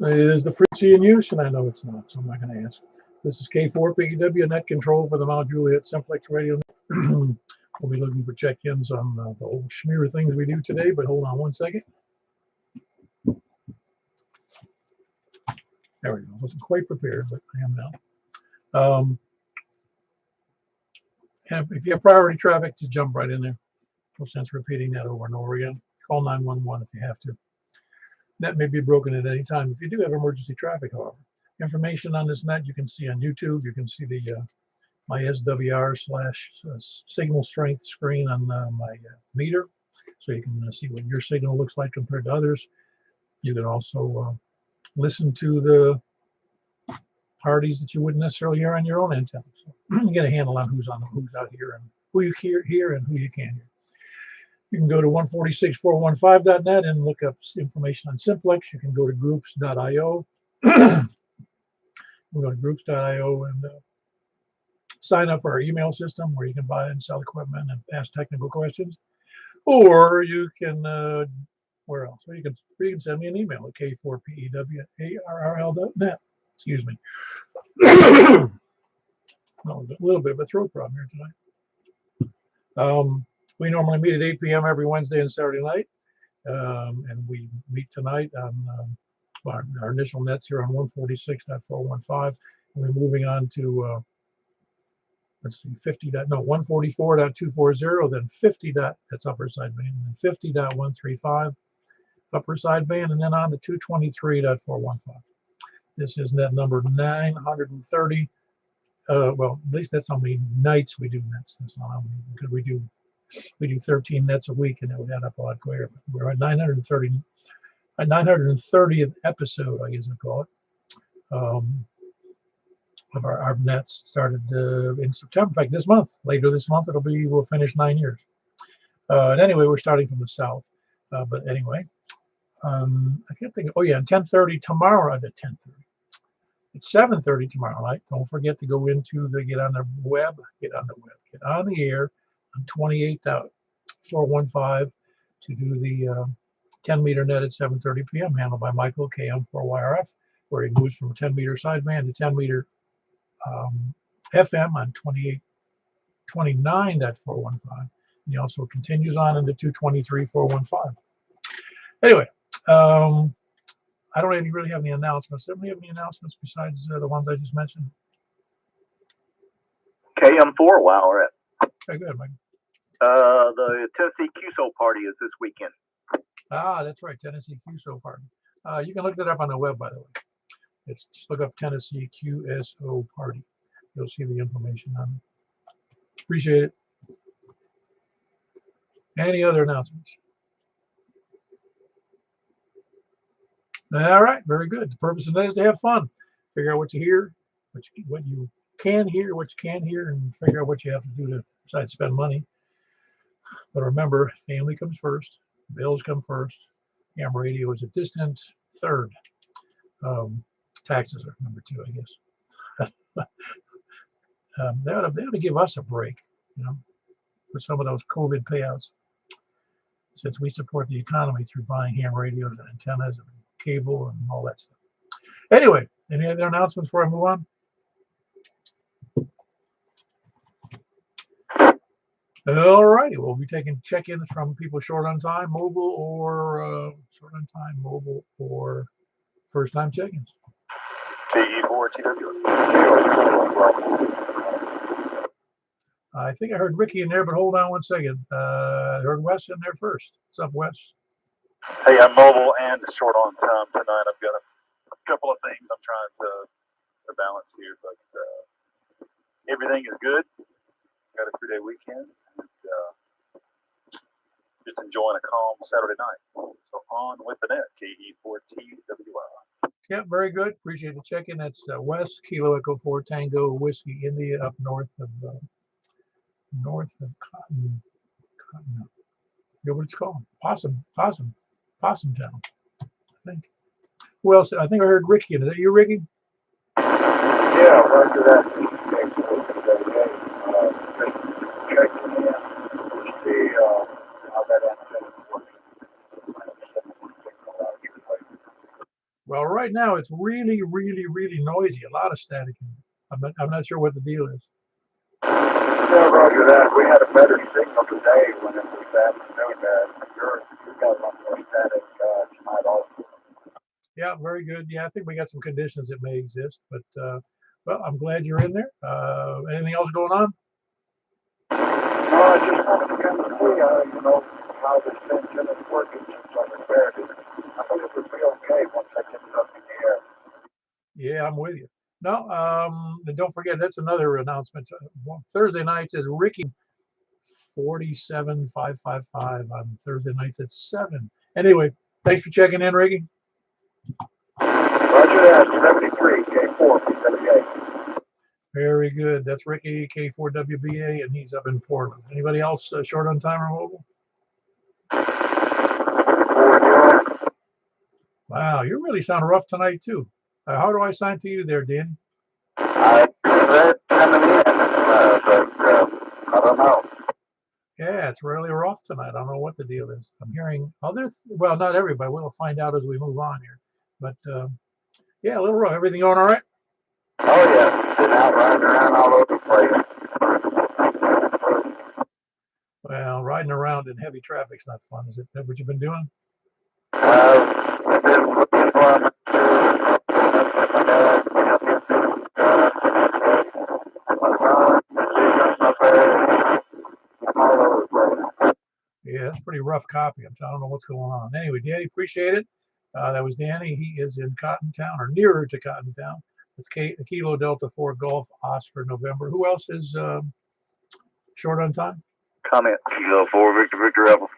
Is the frequency in use? And I know it's not, so I'm not going to ask. This is K4PEW Net Control for the Mount Juliet Simplex Radio. We'll be looking for check-ins on the old schmear things we do today, but hold on one second. There we go. Wasn't quite prepared, but I am now. And if you have priority traffic, just jump right in there. No sense repeating that over and over again. Call 911 if you have to. Net may be broken at any time if you do have emergency traffic, however. Information on this net you can see on YouTube. You can see the my SWR / signal strength screen on my meter, so you can see what your signal looks like compared to others. You can also listen to the parties that you wouldn't necessarily hear on your own antenna. So you get a handle on who's out here and who you hear and who you can't hear. You can go to 146.415.net and look up information on Simplex. You can go to groups.io. We'll go to groups.io and sign up for our email system where you can buy and sell equipment and ask technical questions. Or you can, where else? Or you can send me an email at k4pew@arrl.net. Excuse me. A little bit of a throat problem here tonight. We normally meet at 8 p.m. every Wednesday and Saturday night. And we meet tonight on our initial nets here on 146.415. And we're moving on to, let's see, 144.240, then 50. That's upper sideband, then 50.135 upper sideband, and then on to 223.415. This is net number 930. Well, at least that's how many nights we do nets. That's not how many, because we do 13 nets a week, and that would add up a lot quicker. We're at 930th episode, I guess I call it, of our nets. Started in September. In fact, this month, later this month, we'll finish 9 years. And anyway, we're starting from the south. But anyway, I can't think of, oh yeah, 10:30 tomorrow at 10:30. It's 7:30 tomorrow night. Don't forget to go into get on the air on 28.415 to do the 10-meter net at 7:30 p.m. handled by Michael KM4YRF, where he moves from 10-meter sideband to 10-meter FM on 29.415. And he also continues on into 223.415. Anyway, I don't really have any announcements. Does anybody have any announcements besides the ones I just mentioned? KM4, wow, we're at. Okay, good, Mike. The Tennessee QSO party is this weekend. Ah, that's right, Tennessee QSO party. You can look that up on the web, by the way. Just look up Tennessee QSO party. You'll see the information on it. Appreciate it. Any other announcements? All right, very good. The purpose of that is to have fun. Figure out what you hear, what you can hear, what you can't hear, and figure out what you have to do to besides spend money. But remember, family comes first, bills come first. Ham radio is a distant third. Taxes are number 2, I guess. They ought to give us a break, for some of those COVID payouts, since we support the economy through buying ham radios and antennas and cable and all that stuff. Anyway, any other announcements before I move on? All righty, we'll be taking check-ins from people short on time, mobile, or first-time check-ins. I think I heard Ricky in there, but hold on one second. I heard Wes in there first. What's up, Wes? Hey, I'm mobile and short on time tonight. I've got a couple of things I'm trying to balance here, but everything is good. Got a 3-day weekend, and just enjoying a calm Saturday night. So on with the net, KE4TWI. Yeah, very good. Appreciate the check-in. That's West Kilo Echo 4 Tango Whiskey India up north of Cotton. I forget what it's called. Possum Town, I think. Who else? I think I heard Ricky. Is that you, Ricky? Yeah, after that. Checking in, see how that antenna is working. Well, right now it's really, really, really noisy. A lot of static. I'm not sure what the deal is. Yeah, roger that. We had a better signal today when it was afternoon. You got a lot more static tonight also. Yeah, very good. Yeah, I think we got some conditions that may exist, but well, I'm glad you're in there. Anything else going on? No, I just wanted to kind of see, how this engine is working since I repaired it. I thought it would be okay once I get it up in the air. Yeah, I'm with you. No, and don't forget, that's another announcement. Thursday nights is Ricky 47555 on Thursday nights at 7. Anyway, thanks for checking in, Ricky. Roger that, 73, K4, P78. Very good. That's Ricky, K4WBA, and he's up in Portland. Anybody else short on time or mobile? Wow, you really sound rough tonight, too. How do I sign to you there, Danny? I read coming in, but I don't know. Yeah, it's really rough tonight. I don't know what the deal is. I'm hearing others. Well, not everybody. We'll find out as we move on here. But yeah, a little rough. Everything going all right? Oh, yeah. Been out riding around all over the place. Well, riding around in heavy traffic's not fun. Is that what you've been doing? I've been looking for them. Yeah, that's pretty rough copy. I don't know what's going on. Anyway, Danny, appreciate it. That was Danny. He is in Cottontown or nearer to Cottontown. It's Kilo Delta 4 Golf Oscar November. Who else is short on time? Comment. Kilo 4 Victor Apple.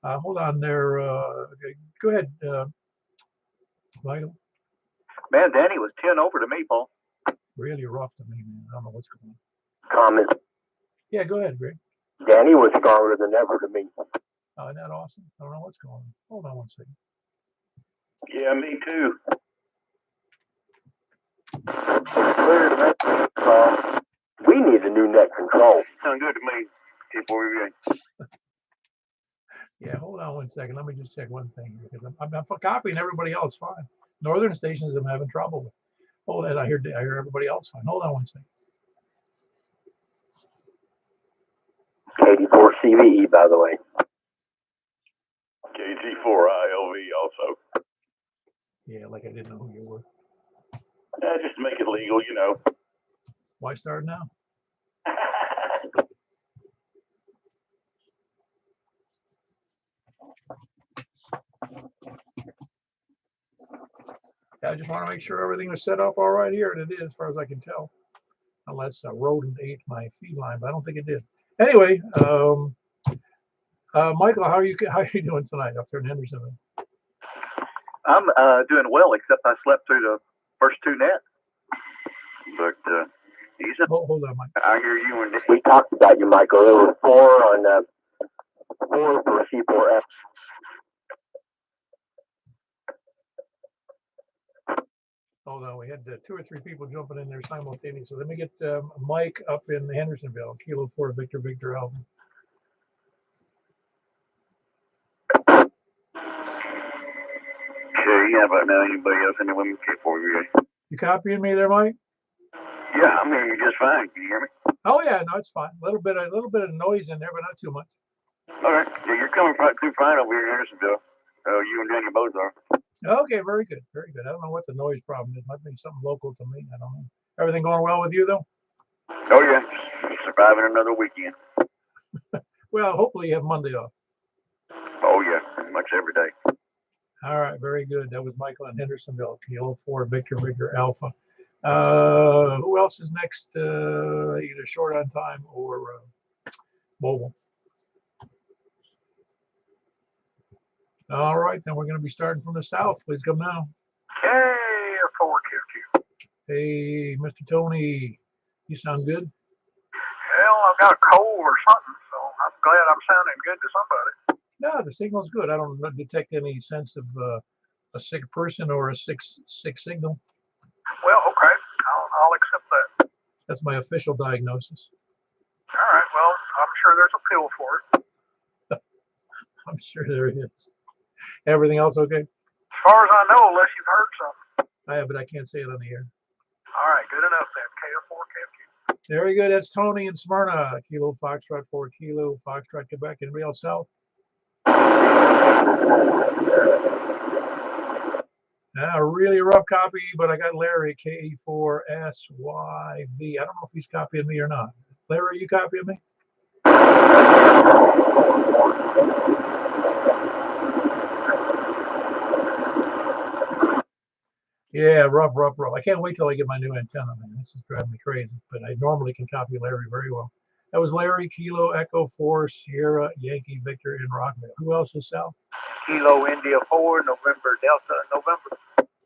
Hold on there. Go ahead, Vital. Man, Danny was 10 over to me, Paul. Really rough to me, man. I don't know what's going on. Comment. Yeah, go ahead, Greg. Danny was stronger than ever to me. Oh, isn't that awesome? I don't know what's going on. Hold on one second. Yeah, me too. Clear to me. We need a new net control. Sound good to me. Yeah, hold on one second. Let me just check one thing because I'm copying everybody else fine. Northern stations I'm having trouble with. Hold on, I hear everybody else fine. Hold on one second. 84 CVE, by the way. KG4 ILV also. Yeah, like I didn't know who you were. Just to make it legal, you know. Why start now? I just want to make sure everything was set up all right here, and it is, as far as I can tell. Unless a rodent ate my feed line, but I don't think it did. Anyway, Michael, how are you doing tonight up there in Hendersonville? I'm doing well, except I slept through the first two nets. But hold on, Mike. I hear you and we talked about you, Michael. There were 4 on 4 for C4F. Hold on, we had 2 or 3 people jumping in there simultaneously. So let me get Mike up in Hendersonville, Kilo 4 Victor Alpha. Okay, how about now? Anybody else in the women K4? You copying me there, Mike? Yeah, I'm hearing you just fine. Can you hear me? Oh yeah, no, it's fine. A little bit of noise in there, but not too much. All right. Yeah, you're coming through fine over here in Hendersonville. You and Danny both are. Okay, very good, very good. I don't know what the noise problem is. Might be something local to me. I don't know. Everything going well with you though? Oh yeah, surviving another weekend. Well, hopefully you have Monday off. Oh yeah, pretty much every day. All right, very good. That was Michael in Hendersonville, Kilo 4 Victor Alpha. Who else is next? Either short on time or mobile. All right, then we're going to be starting from the south. Please come now. K4QQ. Hey, Mr. Tony, you sound good. Well, I've got a cold or something, so I'm glad I'm sounding good to somebody. No, the signal's good. I don't detect any sense of a sick person or a sick signal. Well, okay, I'll accept that. That's my official diagnosis. All right, well, I'm sure there's a pill for it. I'm sure there is. Everything else okay? far as I know, unless you've heard something. I have, but I can't say it on the air. All right, good enough then. KO4, KFQ. Very good. That's Tony in Smyrna. Kilo Foxtrot 4 Kilo Foxtrot Quebec. Anybody else south? A really rough copy, but I got Larry KE4SYV. I don't know if he's copying me or not. Larry, you copying me? Yeah, rough. I can't wait till I get my new antenna, man. This is driving me crazy, but I normally can copy Larry very well. That was Larry, Kilo, Echo 4, Sierra, Yankee, Victor in Rockville. Who else is south? Kilo India 4, November Delta, November.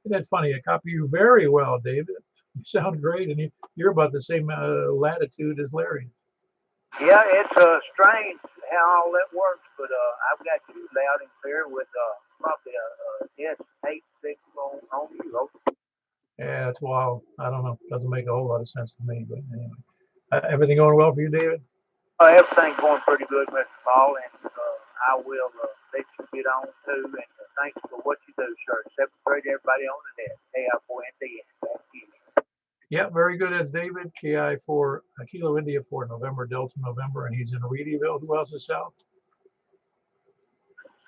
Isn't that funny? I copy you very well, David. You sound great, and you're about the same latitude as Larry. Yeah, it's strange how all that works, but I've got you loud and clear with probably a S86 on you. Yeah, it's wild. I don't know. Doesn't make a whole lot of sense to me, but anyway. Everything going well for you, David? Everything's going pretty good, Mr. Paul, and I will let you get on too. And thanks for what you do, sir. Separate everybody on the net. KI4ND. Yeah, very good. That's David, KI4 Kilo India 4 November Delta November, and he's in Reedyville. Who else is south?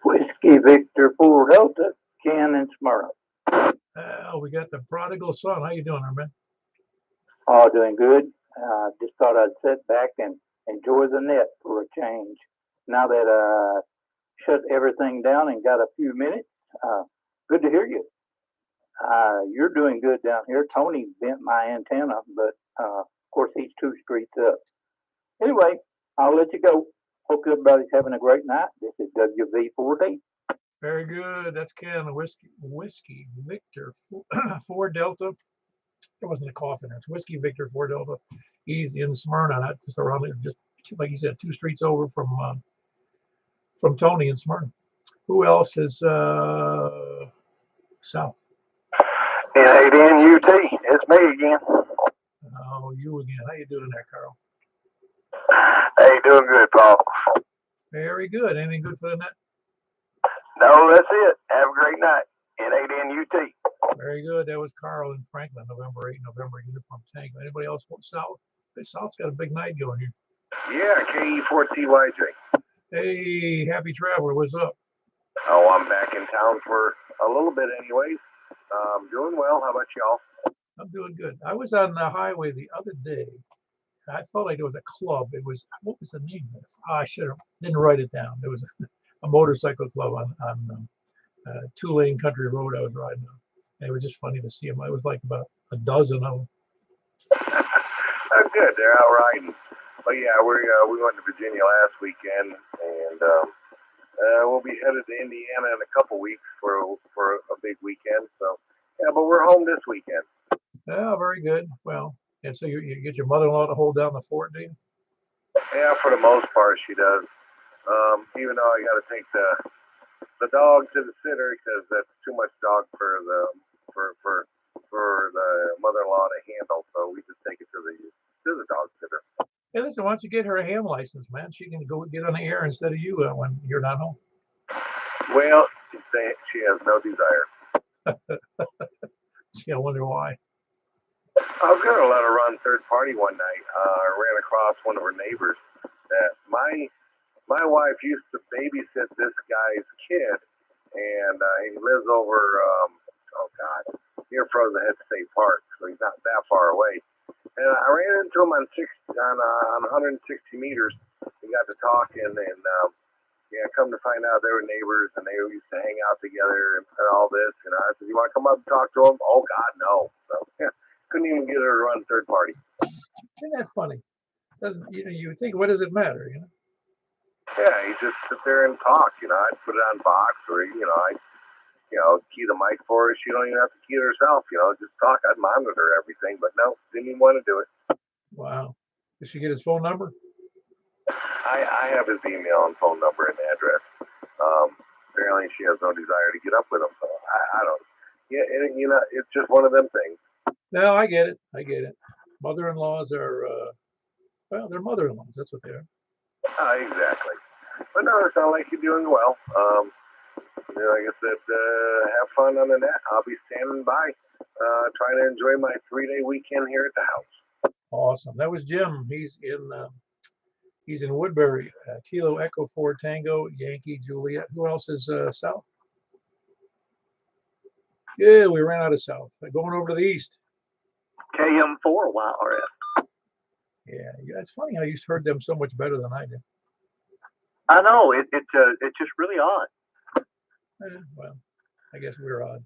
Whiskey Victor 4 Delta, Ken and Smyrna. We got the prodigal son. How you doing, man? All doing good. Just thought I'd sit back and enjoy the net for a change. Now that I shut everything down and got a few minutes, good to hear you. You're doing good down here. Tony bent my antenna, but of course he's 2 streets up. Anyway, I'll let you go. Hope everybody's having a great night. This is WV4D. Very good. That's Ken, Whiskey Victor 4 Delta. There wasn't a cough in there. It's Whiskey Victor 4 Delta. He's in Smyrna, not just around there, just like you said, 2 streets over from Tony in Smyrna. Who else is south? Yeah, UT. It's me again. Oh, you again. How you doing there, Carl? Hey, doing good, Paul. Very good. Anything good for the net? No, that's it. Have a great night. UT. Very good. That was Carl in Franklin, November 8, November uniform tank. Anybody else want south? Hey, South's got a big night going here. Yeah, KE4TYJ. Hey, happy traveler. What's up? Oh, I'm back in town for a little bit anyways. Doing well. How about y'all? I'm doing good. I was on the highway the other day. I felt like there was a club. It was, what was the name of it? I didn't write it down. There was a motorcycle club on 2-lane country road I was riding on. And it was just funny to see them. It was like about a dozen of them. Oh, good. They're out riding. But yeah, we went to Virginia last weekend, and we'll be headed to Indiana in a couple weeks for a big weekend. So yeah, but we're home this weekend. Oh, very good. Well, and so you get your mother-in-law to hold down the fort, do you? Yeah, for the most part, she does. Even though I got to take the dog to the sitter because that's too much dog for the mother-in-law to handle. So we just take it to the dog sitter. Hey, listen, why don't you get her a ham license, man? She can go get on the air instead of you when you're not home. Well, she has no desire. See, I wonder why. I was going to let her run third party one night. I ran across one of her neighbors that my wife used to babysit this guy's kid, and he lives over, near Frozen Head State Park, so he's not that far away. And I ran into him on 160 meters. We got to talking, and come to find out they were neighbors, and they used to hang out together and all this. And I said, "You want to come up and talk to him?" Oh God, no. So couldn't even get her to run third party. Isn't that funny? Doesn't you would think, what does it matter? Yeah, you just sit there and talk. I'd put it on box, or I'd key the mic for her. She don't even have to key it herself. Just talk. I'd monitor everything, but no, didn't even want to do it. Wow. Did she get his phone number? I have his email and phone number and address. Apparently she has no desire to get up with him, so I don't. Yeah, it's just one of them things. No, I get it. Mother-in-laws are, they're mother-in-laws. That's what they are. Exactly. But no, it sounds like you're doing well. Like I said, have fun on the net. I'll be standing by, trying to enjoy my 3-day weekend here at the house. Awesome. That was Jim. He's in Woodbury. Kilo Echo 4 Tango Yankee Juliet. Who else is south? Yeah, we ran out of south. Going over to the east. KM4 YRF. Yeah, it's funny how you heard them so much better than I did. I know it's just really odd. Well, I guess we're odd.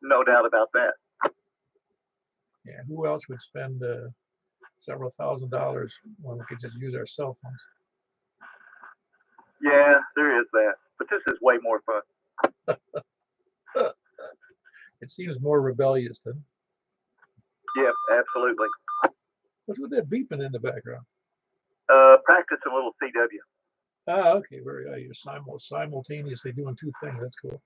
No doubt about that. Yeah, who else would spend several $1,000s when we could just use our cell phones? Yeah, there is that. But this is way more fun. It seems more rebellious than. Yep, absolutely. What's with that beeping in the background? Practice a little CW. Ah, okay, you're simultaneously doing two things. That's cool.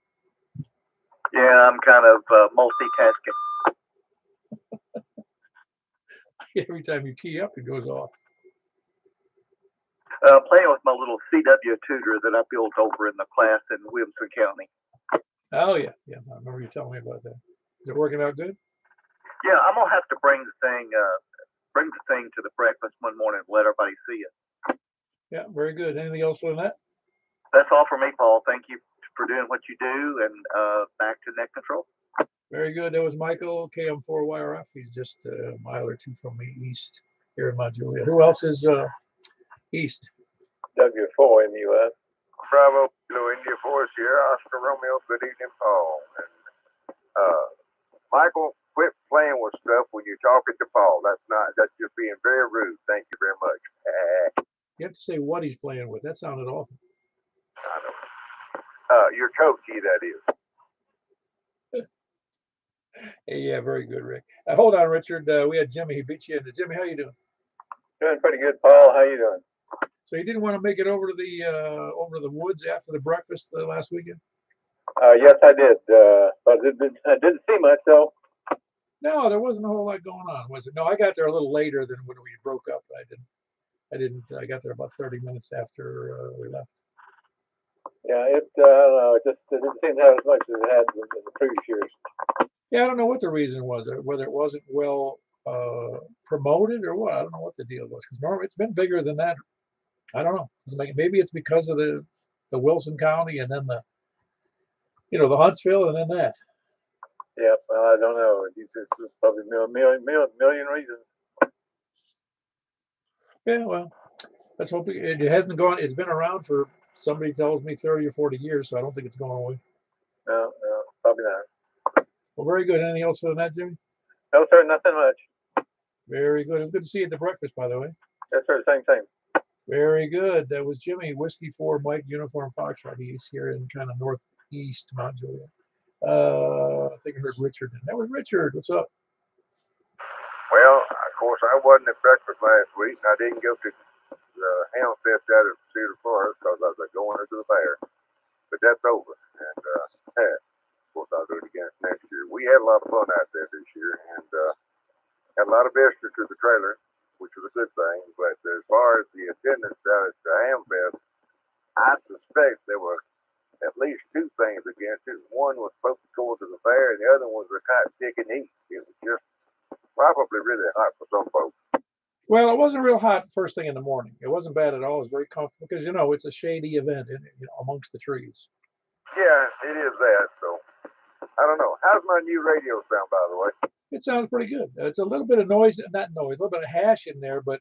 Yeah, I'm kind of multitasking. Every time you key up, it goes off. Playing with my little CW tutor that I built over in the class in Williamson County. Oh yeah, I remember you telling me about that. Is it working out good? Yeah, I'm gonna have to bring the thing to the breakfast one morning and let everybody see it. Yeah, very good. Anything else on that? That's all for me, Paul. Thank you for doing what you do, and back to net control. Very good. That was Michael, KM4YRF. He's just a mile or two from me east here in Mount Juliet. Who else is east? W4 in the U.S. Bravo, Blue India 4 Sierra, Oscar Romeo. Good evening, Paul. And Michael, quit playing with stuff when you're talking to Paul. That's just being very rude. Thank you very much. You have to say what he's playing with. That sounded awful. I know. Your coachy, that is. Hey, yeah, very good, Rick. Hold on, Richard. We had Jimmy. He beat you into. Jimmy, how you doing? Doing pretty good, Paul. How you doing? So you didn't want to make it over to the woods after the breakfast last weekend? Yes, I did. But I didn't see much though. No, there wasn't a whole lot going on, was it? No, I got there a little later than when we broke up. I got there about 30 minutes after we left. Yeah, I don't know. It didn't seem to have as much as it had in the previous years. Yeah, I don't know what the reason was, whether it wasn't well promoted or what. I don't know what the deal was, because normally it's been bigger than that. I don't know. Maybe it's because of the Wilson County and then the Huntsville and then that. Yeah, well, I don't know. It's probably a million reasons. Yeah, well, let's hope it hasn't gone. It's been around for, somebody tells me, 30 or 40 years, so I don't think it's going away. No, probably not. Well, very good. Anything else for that, Jimmy? No, sir, nothing much. Very good. It was good to see you at the breakfast, by the way. Yes, sir, same. Very good. That was Jimmy, Whiskey 4 Mike Uniform Foxtrot. He's here in kind of northeast Mount Juliet. I think I heard Richard. That was Richard. What's up? Well, of course, I wasn't at breakfast last week, and I didn't go to the Ham Fest out of Cedar Forest because I was going into the fair. But that's over. And, of course, I'll do it again next year. We had a lot of fun out there this year, and had a lot of visitors to the trailer, which was a good thing. But as far as the attendance out at the Ham Fest, I suspect there were at least two things against it. One was folks going to the fair, and the other was the hot chicken heat. It was just probably really hot for some folks. Well, it wasn't real hot first thing in the morning. It wasn't bad at all. It was very comfortable because, it's a shady event amongst the trees. Yeah, it is that. So, I don't know. How's my new radio sound, by the way? It sounds pretty good. It's a little bit of noise, not noise, a little bit of hash in there, but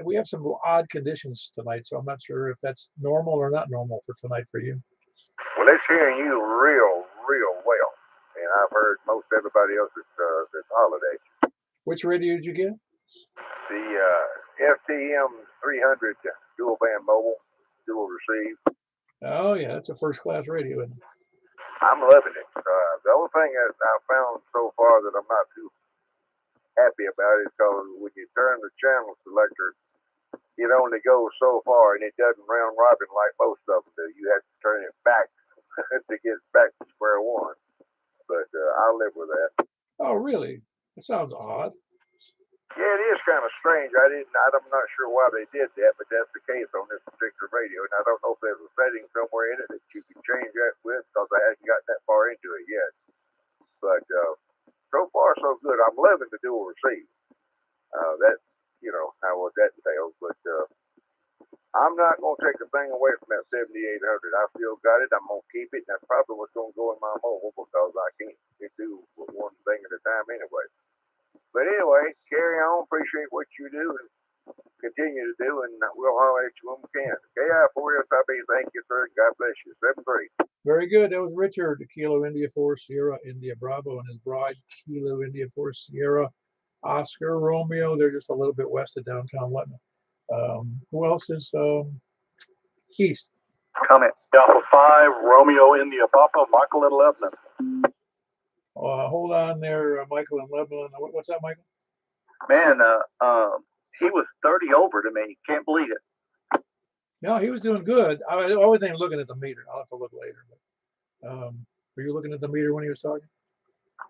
we have some odd conditions tonight, so I'm not sure if that's normal or not normal for tonight for you. Well, it's hearing you real well. And I've heard most everybody else this holiday. Which radio did you get? The FTM 300 dual band mobile, dual receive. Oh, yeah, that's a first class radio, isn't it? I'm loving it. The only thing that I found so far that I'm not too happy about is because when you turn the channel selector, it only goes so far and it doesn't round robin like most of them do. You have to turn it back to get back to square one. But I'll live with that. Oh, really? It sounds odd. Yeah, it is kind of strange. I'm not sure why they did that, but that's the case on this particular radio. And I don't know if there's a setting somewhere in it that you can change that with, because I haven't gotten that far into it yet. But so far, so good. I'm loving the dual receive. That, what that entails. But I'm not going to take a thing away from that 7800. I still got it. I'm going to keep it. And that's probably what's going to go in my mobile, because I can't do one thing at a time anyway. But anyway, carry on. Appreciate what you do and continue to do, and we'll holler at you when we can. KI4SIB, thank you, sir. God bless you. 7-3. Very good. That was Richard, Kilo India 4 Sierra India Bravo, and his bride, Kilo India 4 Sierra Oscar Romeo. They're just a little bit west of downtown Lebanon. Who else is east? Comment. Alpha 5, Romeo India Papa, Michael in Lebanon. Hold on there, Michael in Lebanon. What's that, Michael? Man, he was 30 over to me. Can't believe it. No, he was doing good. I always think looking at the meter. I'll have to look later. But, were you looking at the meter when he was talking?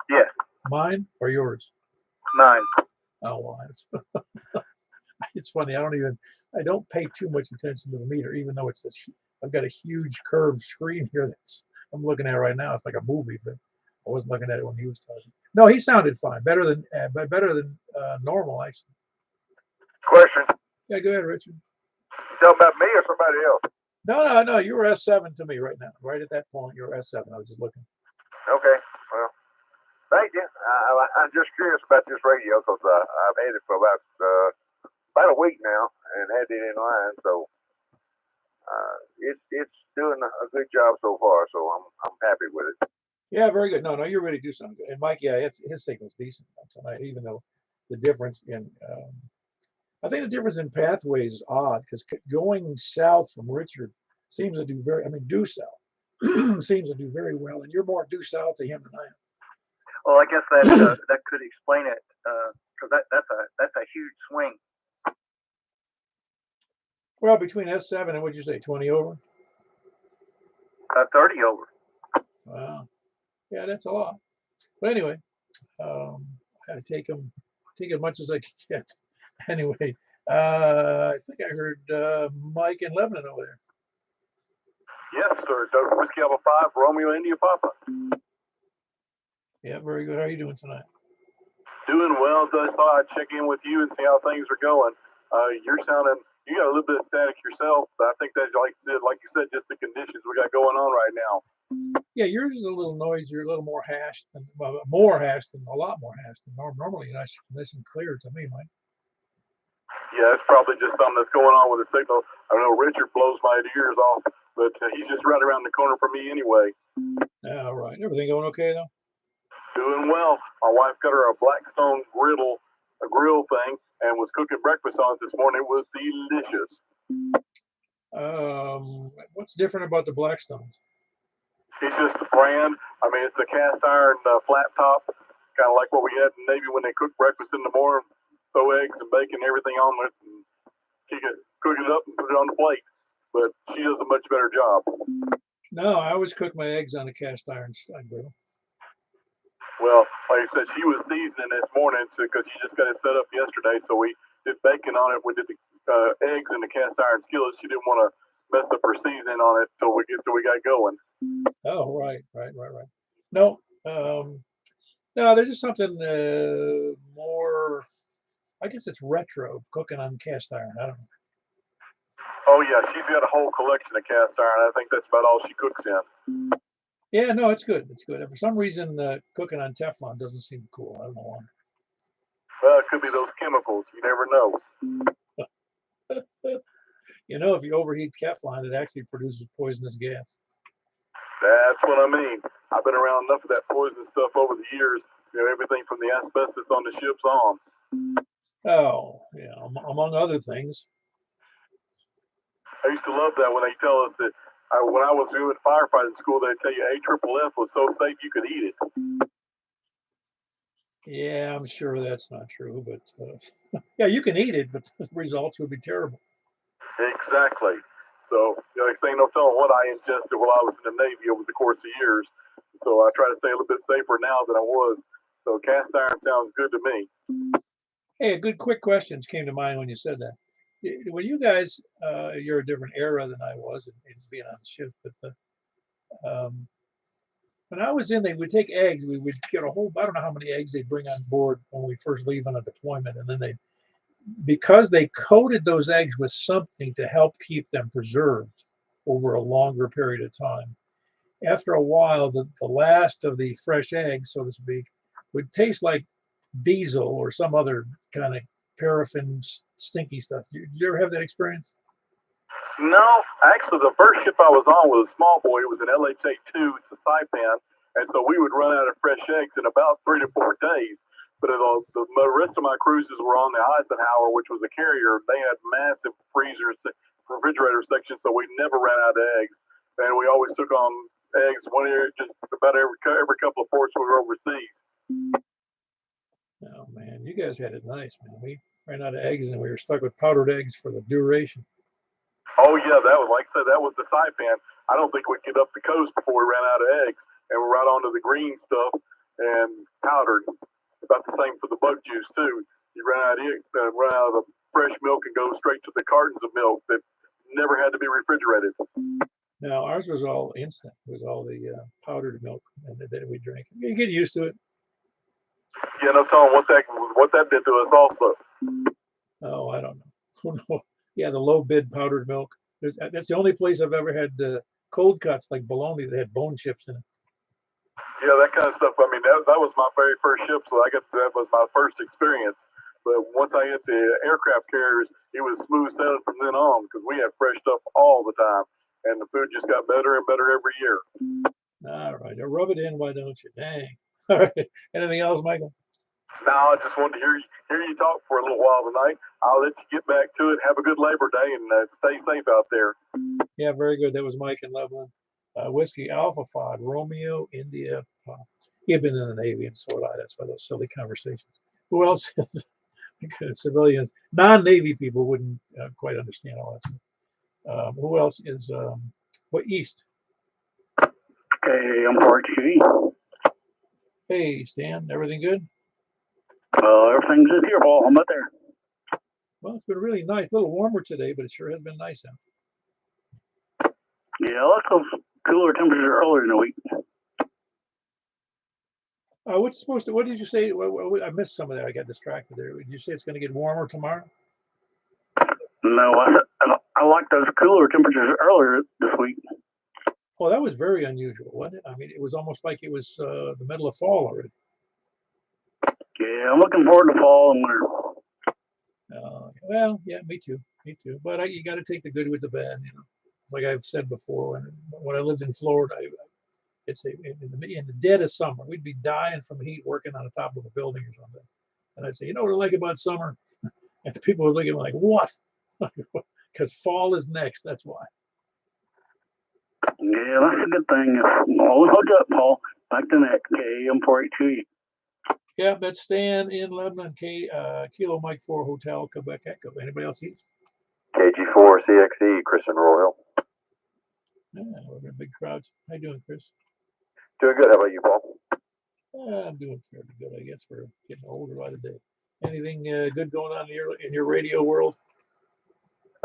Yes. Mine or yours? 9. Oh, well, it's funny. I don't pay too much attention to the meter, even though I've got a huge curved screen here I'm looking at right now. It's like a movie, but I wasn't looking at it when he was talking. No, he sounded fine. Better than normal, actually. Question. Yeah, go ahead, Richard. You talking about me or somebody else? No. You were S7 to me right now. Right at that point, you were S7. I was just looking. Okay. Well, thank you. I'm just curious about this radio, because I've had it for about a week now and had it in line. So it's doing a good job so far. So I'm happy with it. Yeah, very good. No, you really do sound good. And Mike, yeah, his signal's decent tonight, even though the difference in I think the difference in pathways is odd, because going south from Richard seems to do due south seems to do very well, and you're more due south to him than I am. Well, I guess that could explain it, because that's a huge swing. Well, between S7 and what'd you say, 20 over? 30 over. Wow. Yeah, that's a lot. But anyway, I take as much as I can get. Anyway, I think I heard Mike in Lebanon over there. Yes, sir. Whiskey Alpha 5, Romeo India Papa. Yeah, very good. How are you doing tonight? Doing well. So I thought I'd check in with you and see how things are going. You got a little bit of static yourself, but I think that's like you said, just the conditions we got going on right now. Yeah, yours is a little noisier, a little more hashed, a lot more hashed than normally. Nice and clear to me, Mike. Yeah, it's probably just something that's going on with the signal. I know Richard blows my ears off, but he's just right around the corner from me anyway. All right. Everything going okay, though? Doing well. My wife got her a Blackstone grill thing, and was cooking breakfast on it this morning. It was delicious. What's different about the Blackstones? It's just the brand. I mean, it's a cast iron flat top, kind of like what we had in the Navy when they cook breakfast in the morning. Throw eggs and bacon, everything on it, and cook it up and put it on the plate. But she does a much better job. No, I always cook my eggs on a cast iron grill. Well, like I said, she was seasoning this morning because she just got it set up yesterday. So we did bacon on it. We did the eggs in the cast iron skillet. She didn't want to mess up her seasoning on it till we got going. Oh, right. No, there's just something more. I guess it's retro cooking on cast iron. I don't know. Oh yeah, she's got a whole collection of cast iron. I think that's about all she cooks in. Yeah, no, it's good. It's good. And for some reason, cooking on Teflon doesn't seem cool. I don't know why. Well, it could be those chemicals. You never know. If you overheat Teflon, it actually produces poisonous gas. That's what I mean. I've been around enough of that poison stuff over the years. Everything from the asbestos on the ships on. Oh, yeah, among other things. I used to love that when they tell us that when I was doing firefighting school, they'd tell you AFFF was so safe you could eat it. Yeah, I'm sure that's not true, but yeah, you can eat it, but the results would be terrible. Exactly. So, ain't no telling what I ingested while I was in the Navy over the course of years. So I try to stay a little bit safer now than I was. So cast iron sounds good to me. Hey, a good quick questions came to mind when you said that. When you guys, you're a different era than I was in being on shift, but when I was in, they would take eggs. We would get a whole, I don't know how many eggs they bring on board when we first leave on a deployment. And then because they coated those eggs with something to help keep them preserved over a longer period of time. After a while, the last of the fresh eggs, so to speak, would taste like diesel or some other kind of paraffin stinky stuff. Did you ever have that experience? No, actually, the first ship I was on was a small boy. It was an LHA-2. It's a Saipan, and so we would run out of fresh eggs in about 3 to 4 days. But the rest of my cruises were on the Eisenhower, which was a carrier. They had massive freezers, refrigerator sections, so we never ran out of eggs. And we always took on eggs one year, just about every couple of ports we were overseas. Oh man, you guys had it nice, man. We ran out of eggs and we were stuck with powdered eggs for the duration. Oh yeah, that was like I said, that was the Saipan. I don't think we'd get up the coast before we ran out of eggs, and we're right onto the green stuff and powdered. About the same for the bug juice too. You run out of the fresh milk and go straight to the cartons of milk that never had to be refrigerated. No, ours was all instant. It was all the powdered milk and that we drank. You get used to it. Yeah, no telling what that did to us also. Oh, I don't know. Yeah, the low bid powdered milk. That's the only place I've ever had cold cuts like bologna that had bone chips in it. Yeah, that kind of stuff. I mean, that was my very first ship, so I guess that was my first experience. But once I hit the aircraft carriers, it was smooth sailing from then on because we had fresh stuff all the time, and the food just got better and better every year. All right, now rub it in, why don't you? Dang. All right. Anything else, Michael? Now, I just wanted to hear you talk for a little while tonight. I'll let you get back to it. Have a good Labor Day and stay safe out there. Yeah, very good. That was Mike in Lebanon. Whiskey Alpha 5, Romeo, India. He had been in the Navy and so had I. That's why those silly conversations. Who else? Civilians, non-Navy people wouldn't quite understand all that stuff. Who else is what East? Hey, I'm Part TV. Hey, Stan, everything good? Everything's good here, Paul. I'm out there. Well, it's been really nice. A little warmer today, but it sure has been nice out. Yeah, let's go cooler temperatures earlier in the week. What did you say? I missed some of that. I got distracted there. Did you say it's going to get warmer tomorrow? No, I like those cooler temperatures earlier this week. Oh, that was very unusual, wasn't it? I mean, it was almost like it was the middle of fall already. Yeah, I'm looking forward to fall and winter. Well, yeah, me too. Me too. But you got to take the good with the bad. You know, it's like I've said before. When I lived in Florida, in the dead of summer, we'd be dying from heat working on the top of a building or something. And I'd say, you know what I like about summer? And the people were looking like, what? Because fall is next. That's why. Yeah, that's a good thing. Well, hold up, Paul. Back to that. Okay, I'm 42. Yeah, that's Stan in Lebanon, Kilo Mike 4 Hotel, Quebec Echo. Anybody else eat? KG4 CXE, Chris in Royal Hill. Yeah, we're in big crowds. How you doing, Chris? Doing good. How about you, Paul? I'm doing fairly good, I guess, for getting older by the day. Anything good going on in your radio world?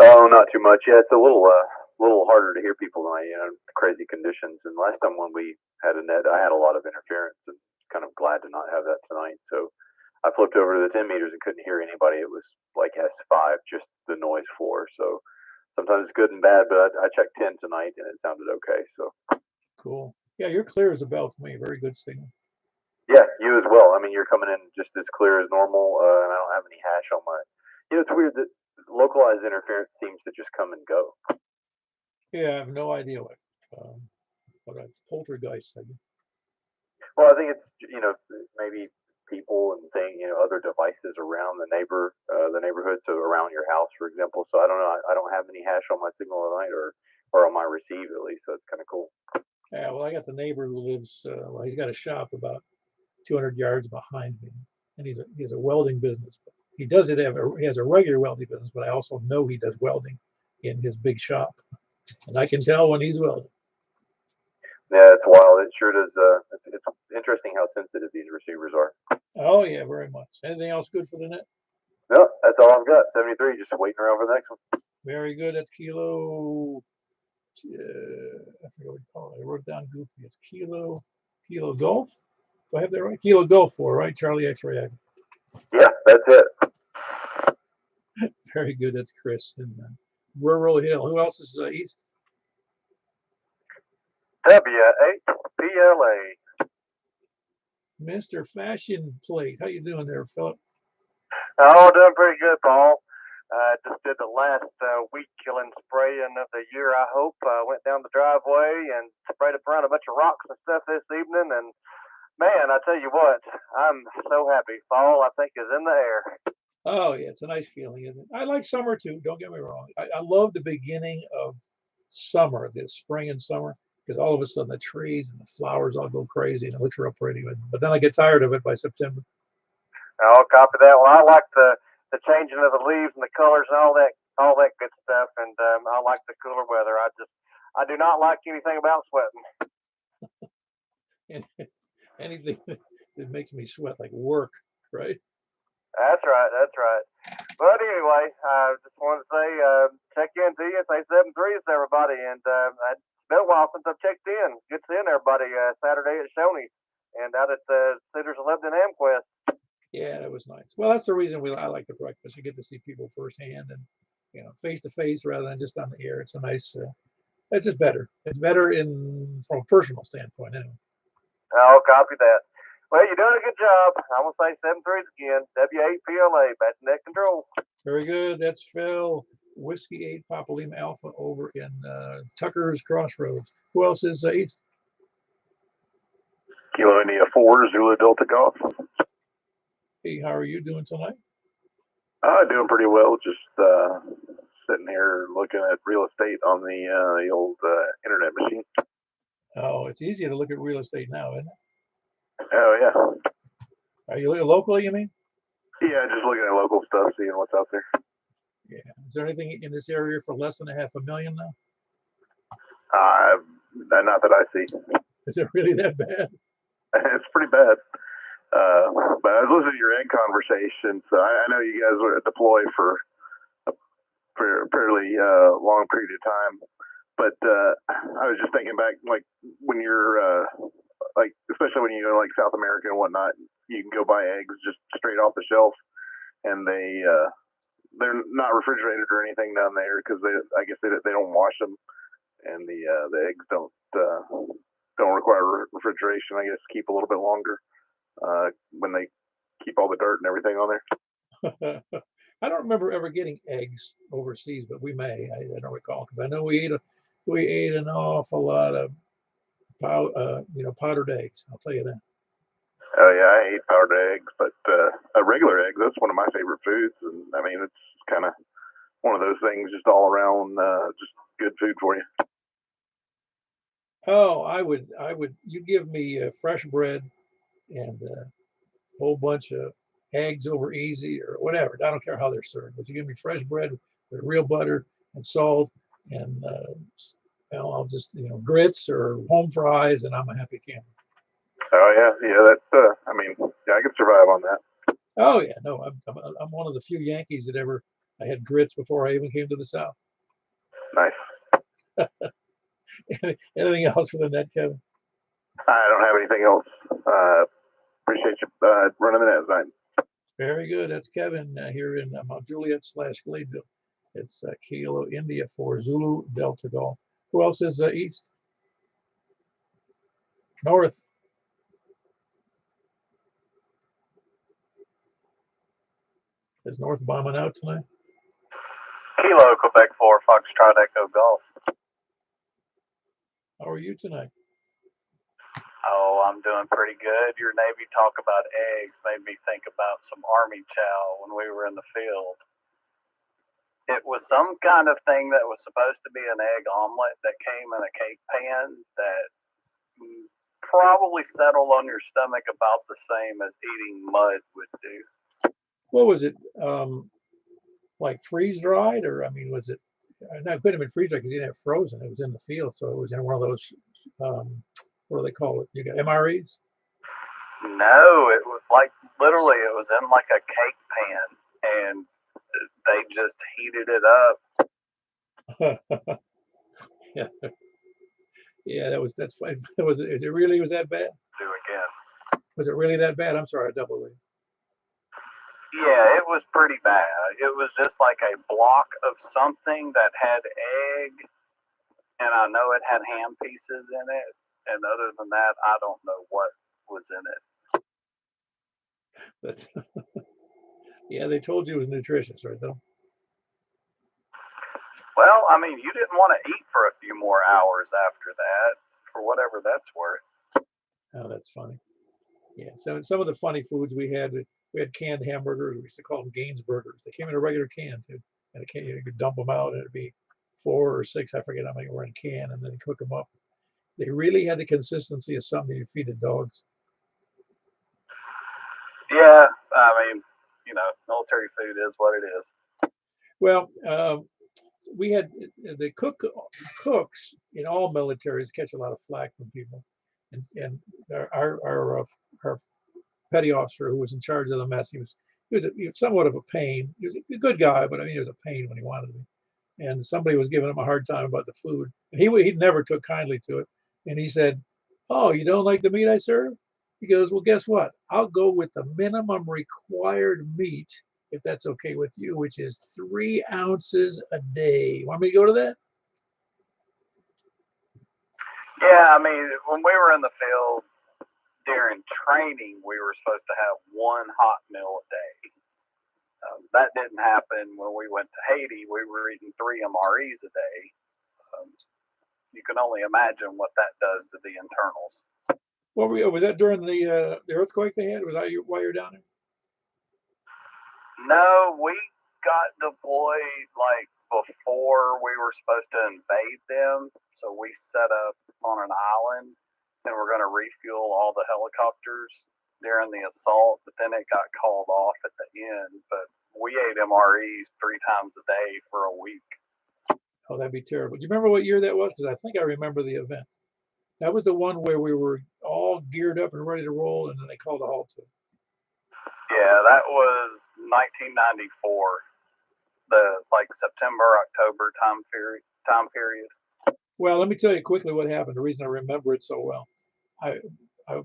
Oh, not too much. Yeah, it's a little harder to hear people tonight. You know, crazy conditions. And last time when we had a net, I had a lot of interference, and kind of glad to not have that tonight. So I flipped over to the 10 meters and couldn't hear anybody. It was like S5, just the noise floor. So sometimes it's good and bad, but I checked 10 tonight and it sounded okay. So cool. Yeah, you're clear as a bell for me. Very good signal. Yeah, you as well. I mean, you're coming in just as clear as normal, and I don't have any hash on my. You know, it's weird that localized interference seems to just come and go. Yeah, I have no idea what it's poltergeist. I guess. Well, I think it's maybe people and other devices around the neighborhood, so around your house, for example. So I don't know. I don't have any hash on my signal tonight, or on my receive at least. So it's kind of cool. Yeah, well, I got the neighbor who lives. He's got a shop about 200 yards behind me, and he has a welding business. He has a regular welding business, but I also know he does welding in his big shop, and I can tell when he's welding. Yeah, it's wild. It sure does. It's interesting how sensitive these receivers are. Oh yeah, very much. Anything else good for the net? No, that's all I've got. 73, just waiting around for the next one. Very good. That's Kilo. I forget what you call it. I wrote it down goofy. It's Kilo Golf. Do I have that right? Kilo Golf 4, right? Charlie X-ray. Yeah, that's it. Very good. That's Chris in Rural Hill. Who else is east? W8PLA. Mr. Fashion Plate. How you doing there, Philip? Oh, doing pretty good, Paul. Just did the last weed killing spraying of the year, I hope. Went down the driveway and sprayed up around a bunch of rocks and stuff this evening. And man, I tell you what, I'm so happy. Fall, I think, is in the air. Oh, yeah. It's a nice feeling, isn't it? I like summer too. Don't get me wrong. I love the beginning of summer, the spring and summer, because all of a sudden the trees and the flowers all go crazy and it looks real pretty. But then I get tired of it by September. I'll copy that. Well, I like the changing of the leaves and the colors and all that good stuff. And I like the cooler weather. I do not like anything about sweating. Anything that makes me sweat, like work, right? That's right. That's right. But anyway, I just wanted to say, check in to you, say 7-3 to everybody. And it's been a while since I've checked in. Good seeing everybody Saturday at Shoney and out at Cedars of Lebanon Amquest. Yeah, that was nice. Well, that's the reason I like the breakfast. You get to see people firsthand and, face to face rather than just on the air. It's a nice, it's just better. It's better from a personal standpoint, anyway. I'll copy that. Well, you're doing a good job. I'm going to say 7-3 again. W8PLA, back to net control. Very good. That's Phil, Whiskey 8 Papa Lima Alpha over in Tucker's Crossroads. Who else is east? Kilo India 4, Zulu Delta Golf. Hey, how are you doing tonight? Doing pretty well. Just sitting here looking at real estate on the old internet machine. Oh, it's easier to look at real estate now, isn't it? Oh, yeah. Are you looking locally, you mean? Yeah, just looking at local stuff, seeing what's out there. Yeah. Is there anything in this area for less than $500,000 now? Not that I see. Is it really that bad? It's pretty bad. But I was listening to your end conversation, so I know you guys were deployed for a fairly long period of time. But I was just thinking back, like when you're like, especially when you go to like South America and whatnot, you can go buy eggs just straight off the shelf, and they're not refrigerated or anything down there because I guess they don't wash them, and the eggs don't require refrigeration. I guess keep a little bit longer when they keep all the dirt and everything on there. I don't remember ever getting eggs overseas, but we may. I don't recall because I know we ate an awful lot of powdered eggs. I'll tell you that. Oh yeah, I ate powdered eggs, but a regular egg, that's one of my favorite foods, and I mean it's kind of one of those things, just all around, just good food for you. Oh, I would. You give me fresh bread and a whole bunch of eggs over easy or whatever. I don't care how they're served, but you give me fresh bread with real butter and salt and I'll just grits or home fries, and I'm a happy camper. Oh yeah, that's. I mean, yeah, I could survive on that. Oh yeah, no, I'm one of the few Yankees that ever I had grits before I even came to the South. Nice. Anything else for the net, Kevin? I don't have anything else. Appreciate you running the net tonight. Very good. That's Kevin here in Mount Juliet / Gladeville. It's Kilo India 4 Zulu Delta Golf. Who else is east? North. Is North bombing out tonight? Kilo Quebec 4 Foxtrot Echo Golf. How are you tonight? Oh, I'm doing pretty good. Your Navy talk about eggs made me think about some Army chow when we were in the field. It was some kind of thing that was supposed to be an egg omelet that came in a cake pan that probably settled on your stomach about the same as eating mud would do. What was it? Like freeze dried, or I mean, was it? No, it couldn't have been freeze dried because you didn't have frozen. It was in the field, so it was in one of those. What do they call it? You got MREs? No, it was like literally, it was in like a cake pan, and they just heated it up. Yeah, yeah, that's fine. Is it really was that bad? Do again. Was it really that bad? I'm sorry, I double it. Yeah, it was pretty bad. It was just like a block of something that had egg, and I know it had ham pieces in it. And other than that, I don't know what was in it. But yeah, they told you it was nutritious, right? Though. Well, I mean, you didn't want to eat for a few more hours after that, for whatever that's worth. Oh, that's funny. Yeah. So some of the funny foods we had canned hamburgers. We used to call them Gaines burgers. They came in a regular can too, and you could dump them out, and it'd be 4 or 6. I forget how many were in a can, and then cook them up. They really had the consistency of something you feed the dogs. Yeah, I mean, you know, military food is what it is. Well, we had the cooks in all militaries catch a lot of flack from people, and our petty officer who was in charge of the mess, he was somewhat of a pain. He was a good guy, but I mean, he was a pain when he wanted to be. And somebody was giving him a hard time about the food, and he never took kindly to it. And he said, "Oh, you don't like the meat I serve?" He goes, "Well, guess what? I'll go with the minimum required meat, if that's okay with you, which is 3 ounces a day. Want me to go to that?" Yeah, I mean, when we were in the field during training, we were supposed to have 1 hot meal a day. That didn't happen when we went to Haiti. We were eating 3 MREs a day. You can only imagine what that does to the internals. What was that during the earthquake they had? Was that while you're down there? No, we got deployed like before we were supposed to invade them. So we set up on an island and we're going to refuel all the helicopters during the assault, but then it got called off at the end. But we ate MREs 3 times a day for a week. Oh, that'd be terrible. Do you remember what year that was? Because I think I remember the event. That was the one where we were all geared up and ready to roll, and then they called a halt to it. Yeah, that was 1994. The September, October time period. Well, let me tell you quickly what happened. The reason I remember it so well,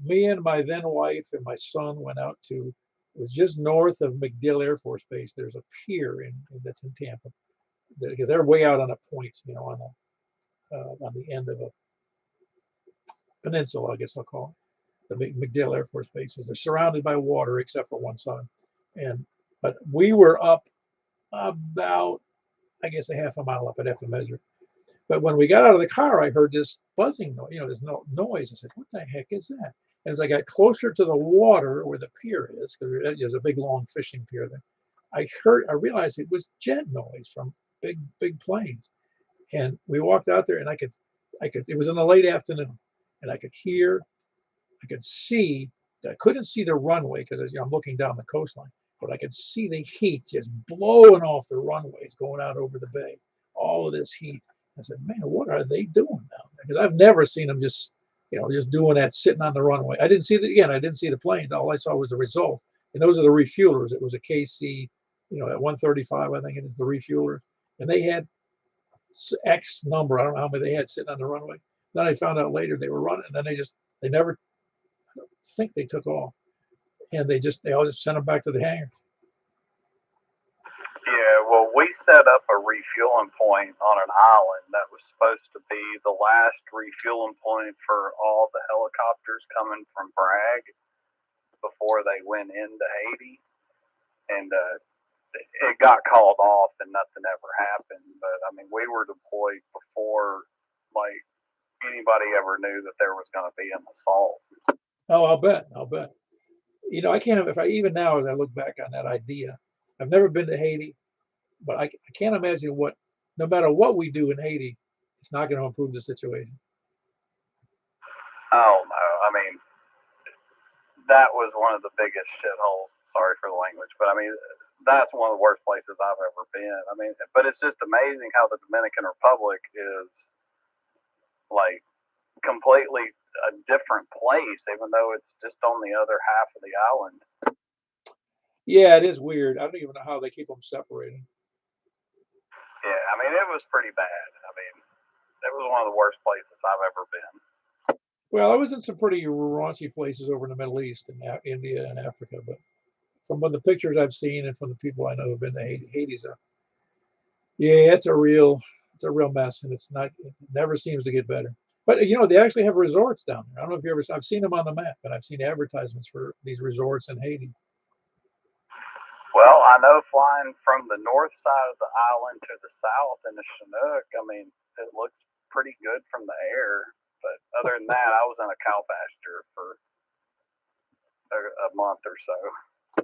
me and my then wife and my son went out to. It was just north of MacDill Air Force Base. There's a pier that's in Tampa, because they're way out on a point, on the end of a peninsula, I guess I'll call it. The MacDill Air Force Base. They're surrounded by water except for one side, but we were up about, I guess, a half a mile up. I'd have to measure. But when we got out of the car, I heard this buzzing noise. This noise. I said, "What the heck is that?" As I got closer to the water where the pier is, because there's a big long fishing pier there, I realized it was jet noise from big planes. And we walked out there, and I could. It was in the late afternoon, and I could see. I couldn't see the runway because I'm looking down the coastline, but I could see the heat just blowing off the runways going out over the bay. All of this heat. I said, "Man, what are they doing now?" Because I've never seen them just doing that, sitting on the runway. I didn't see the planes. All I saw was the result. And those are the refuelers. It was a KC, at 135, I think it is, the refuelers. And they had X number. I don't know how many they had sitting on the runway. Then I found out later they were running. And then they never, I don't think they took off. And they all just sent them back to the hangar. Yeah, well, we set up a refueling point on an island that was supposed to be the last refueling point for all the helicopters coming from Bragg before they went into Haiti. And it got called off and nothing ever happened. But, I mean, we were deployed before, anybody ever knew that there was going to be an assault. Oh, I'll bet. I can't, even now, as I look back on that idea, I've never been to Haiti, but I can't imagine no matter what we do in Haiti, it's not going to improve the situation. Oh, no. I mean, that was one of the biggest shitholes. Sorry for the language, but I mean, that's one of the worst places I've ever been. I mean, but it's just amazing how the Dominican Republic is completely a different place, even though it's just on the other half of the island. Yeah, it is weird. I don't even know how they keep them separated. Yeah, I mean, it was pretty bad. I mean, it was one of the worst places I've ever been. Well, I was in some pretty raunchy places over in the Middle East and India and Africa, but from the pictures I've seen and from the people I know who've been to Hades, yeah, it's a real mess, and it never seems to get better. But they actually have resorts down there. I don't know if you ever, I've seen them on the map, and I've seen advertisements for these resorts in Haiti. Well, I know flying from the north side of the island to the south in the Chinook, I mean, it looks pretty good from the air. But other than that, I was in a cow pasture for a month or so. I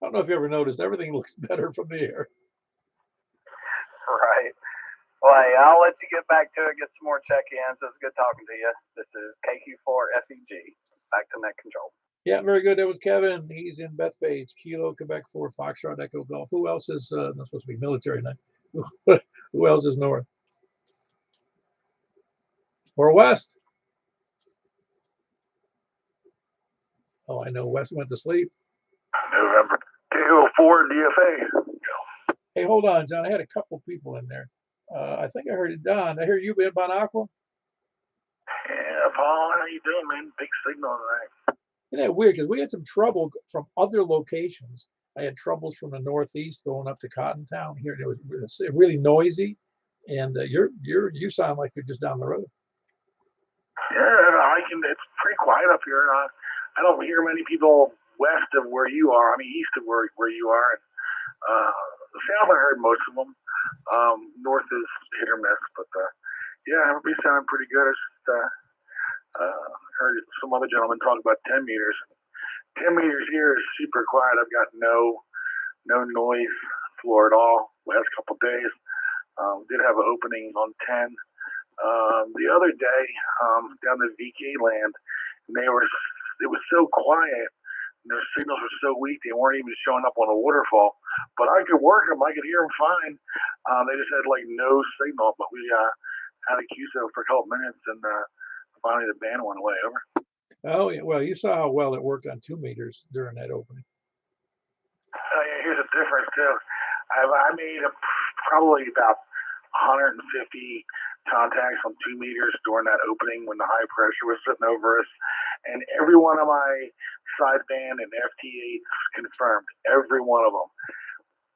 don't know if you ever noticed, everything looks better from the air. Right. Well, hey, I'll let you get back to it, get some more check-ins. It was good talking to you. This is KQ4FEG. Back to net control. Yeah, very good. That was Kevin. He's in Bethpage, Kilo, Quebec 4, Foxtrot, Echo Golf. Who else is not supposed to be military night? Who else is north or west? Oh, I know West went to sleep. November 204 DFA. Hey, hold on, John. I had a couple people in there. I think I heard it. Don, I hear you in Bon Aqua. Yeah, Paul, how you doing, man? Big signal tonight. Isn't that weird? Because we had some trouble from other locations. I had troubles from the northeast going up to Cottontown. Here it was really noisy, and you sound like you're just down the road. Yeah, it's pretty quiet up here. I don't hear many people west of where you are. I mean, east of where you are. And, south, I heard most of them. North is hit or miss, but yeah, everybody's sounding pretty good. I just heard some other gentleman talk about 10 meters. 10 meters here is super quiet. I've got no noise floor at all. Last couple of days, did have an opening on 10. The other day, down the VK land, and it was so quiet. And their signals were so weak, they weren't even showing up on a waterfall. But I could work them. I could hear them fine. They just had like no signal. But we had a QSO for a couple minutes, and finally the band went away. Over. Oh, yeah. Well, you saw how well it worked on 2 meters during that opening. Yeah, here's the difference too. I made probably about 150 contacts on 2 meters during that opening when the high pressure was sitting over us, and every one of my sideband and FT8s confirmed. Every one of them.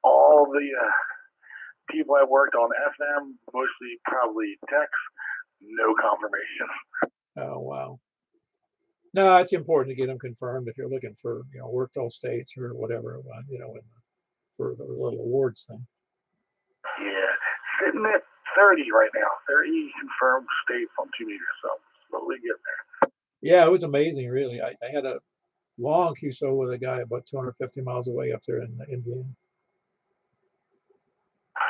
All the people I worked on FM, mostly probably text, no confirmation. Oh, wow. No, it's important to get them confirmed if you're looking for, worked all states or whatever, for the little awards thing. Yeah, sitting at 30 right now. 30 confirmed states on 2 meters, so slowly getting there. Yeah, it was amazing, really. I had a long QSO with a guy about 250 miles away up there in Indiana.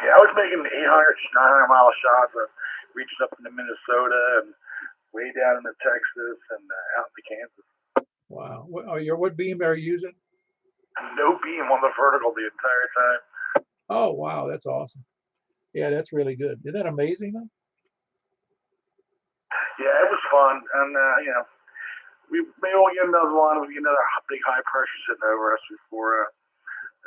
Yeah, I was making 800, 900 mile shots of reaching up into Minnesota and way down into Texas and out into Kansas. Wow. What beam are you using? No beam on the vertical the entire time. Oh, wow. That's awesome. Yeah, that's really good. Isn't that amazing, though? Yeah, it was fun. And, maybe we'll get another one. We'll get another big high pressure sitting over us before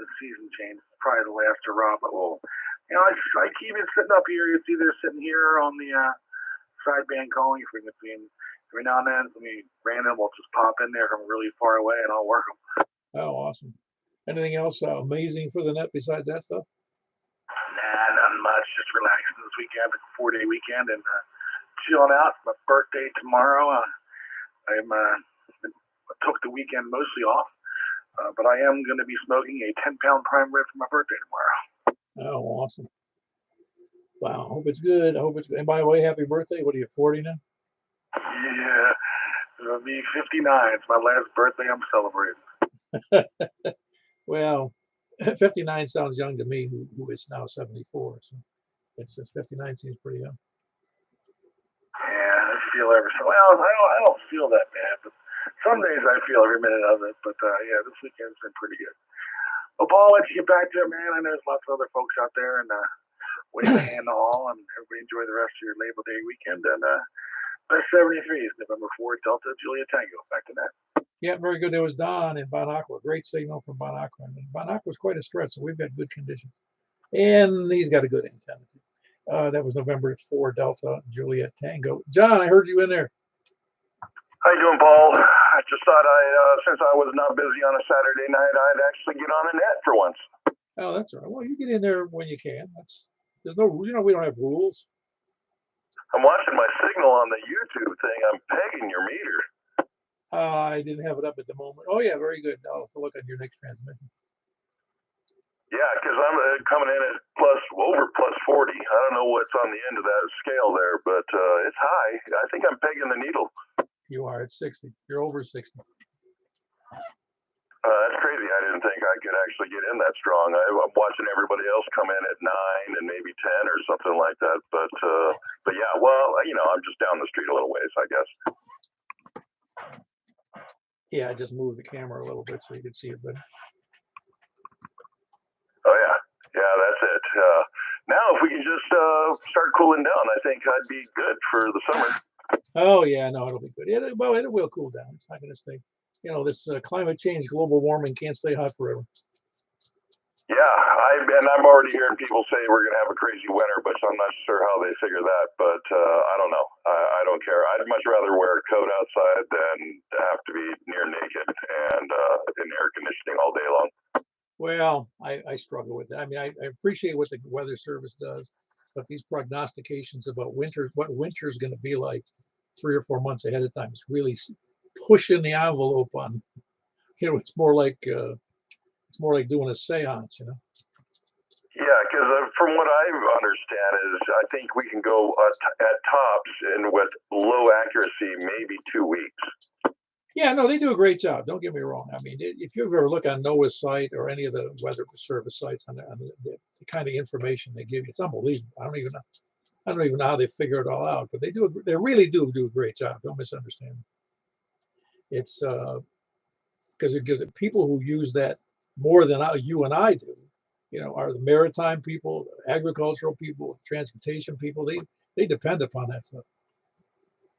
the season changes. Probably the last hurrah. But I keep it sitting up here. It's either sitting here on the sideband calling frequency, and every now and then, random will just pop in there from really far away, and I'll work them. Oh, awesome. Anything else amazing for the net besides that stuff? Nah, nothing much. Just relaxing this weekend. It's a 4-day weekend and chilling out. It's my birthday tomorrow. I took the weekend mostly off, but I am going to be smoking a 10-pound prime rib for my birthday tomorrow. Oh, awesome. Wow. I hope it's good. And by the way, happy birthday. What are you, 40 now? Yeah, it'll be 59. It's my last birthday I'm celebrating. Well, 59 sounds young to me, who is now 74. So it's 59 seems pretty young. Yeah, I feel I don't feel that bad, but some days I feel every minute of it. But yeah, this weekend's been pretty good. Well, Paul, let's get back to it, man. I know there's lots of other folks out there, and wave a hand in the hall, and everybody enjoy the rest of your Labor Day weekend. And best 73 is November 4, Delta Julia Tango. Back to that. Yeah, very good. There was Don in Bon Aqua. Great signal from Bon Aqua. And Bon Aqua was quite a stretch, so we've got good conditions. And he's got a good antenna. That was November 4 Delta Juliet Tango. John, I heard you in there. How you doing, Paul? I just thought since I was not busy on a Saturday night, I'd actually get on the net for once. Oh, that's all right. Well, you get in there when you can. There's no, we don't have rules. I'm watching my signal on the YouTube thing. I'm pegging your meter. I didn't have it up at the moment. Oh yeah, very good. I'll have to look at your next transmission. Yeah, because I'm coming in at over plus 40. I don't know what's on the end of that scale there, but it's high. I think I'm pegging the needle. You are at 60. You're over 60. That's crazy. I didn't think I could actually get in that strong. I'm watching everybody else come in at 9 and maybe 10 or something like that. But yeah, well, I'm just down the street a little ways, I guess. Yeah, I just moved the camera a little bit so you can see it better. Oh yeah, that's it. Now, if we can just start cooling down, I think I'd be good for the summer. Oh yeah, no, it'll be good. It will cool down. It's not going to stay. This climate change, global warming can't stay hot forever. Yeah, I'm already hearing people say we're going to have a crazy winter, but I'm not sure how they figure that. But I don't know. I don't care. I'd much rather wear a coat outside than to have to be near naked and in air conditioning all day long. Well, I struggle with that. I mean, I appreciate what the Weather Service does, but these prognostications about what winter's going to be like 3 or 4 months ahead of time is really pushing the envelope on. It's more like doing a seance. Yeah, because from what I understand is I think we can go at tops and with low accuracy, maybe 2 weeks. Yeah, no, they do a great job. Don't get me wrong. I mean, if you ever look on NOAA's site or any of the Weather Service sites on the kind of information they give you, it's unbelievable. I don't even know how they figure it all out, but they really do a great job. Don't misunderstand me. It's because people who use that more than you and I do, are the maritime people, the agricultural people, transportation people. They depend upon that stuff.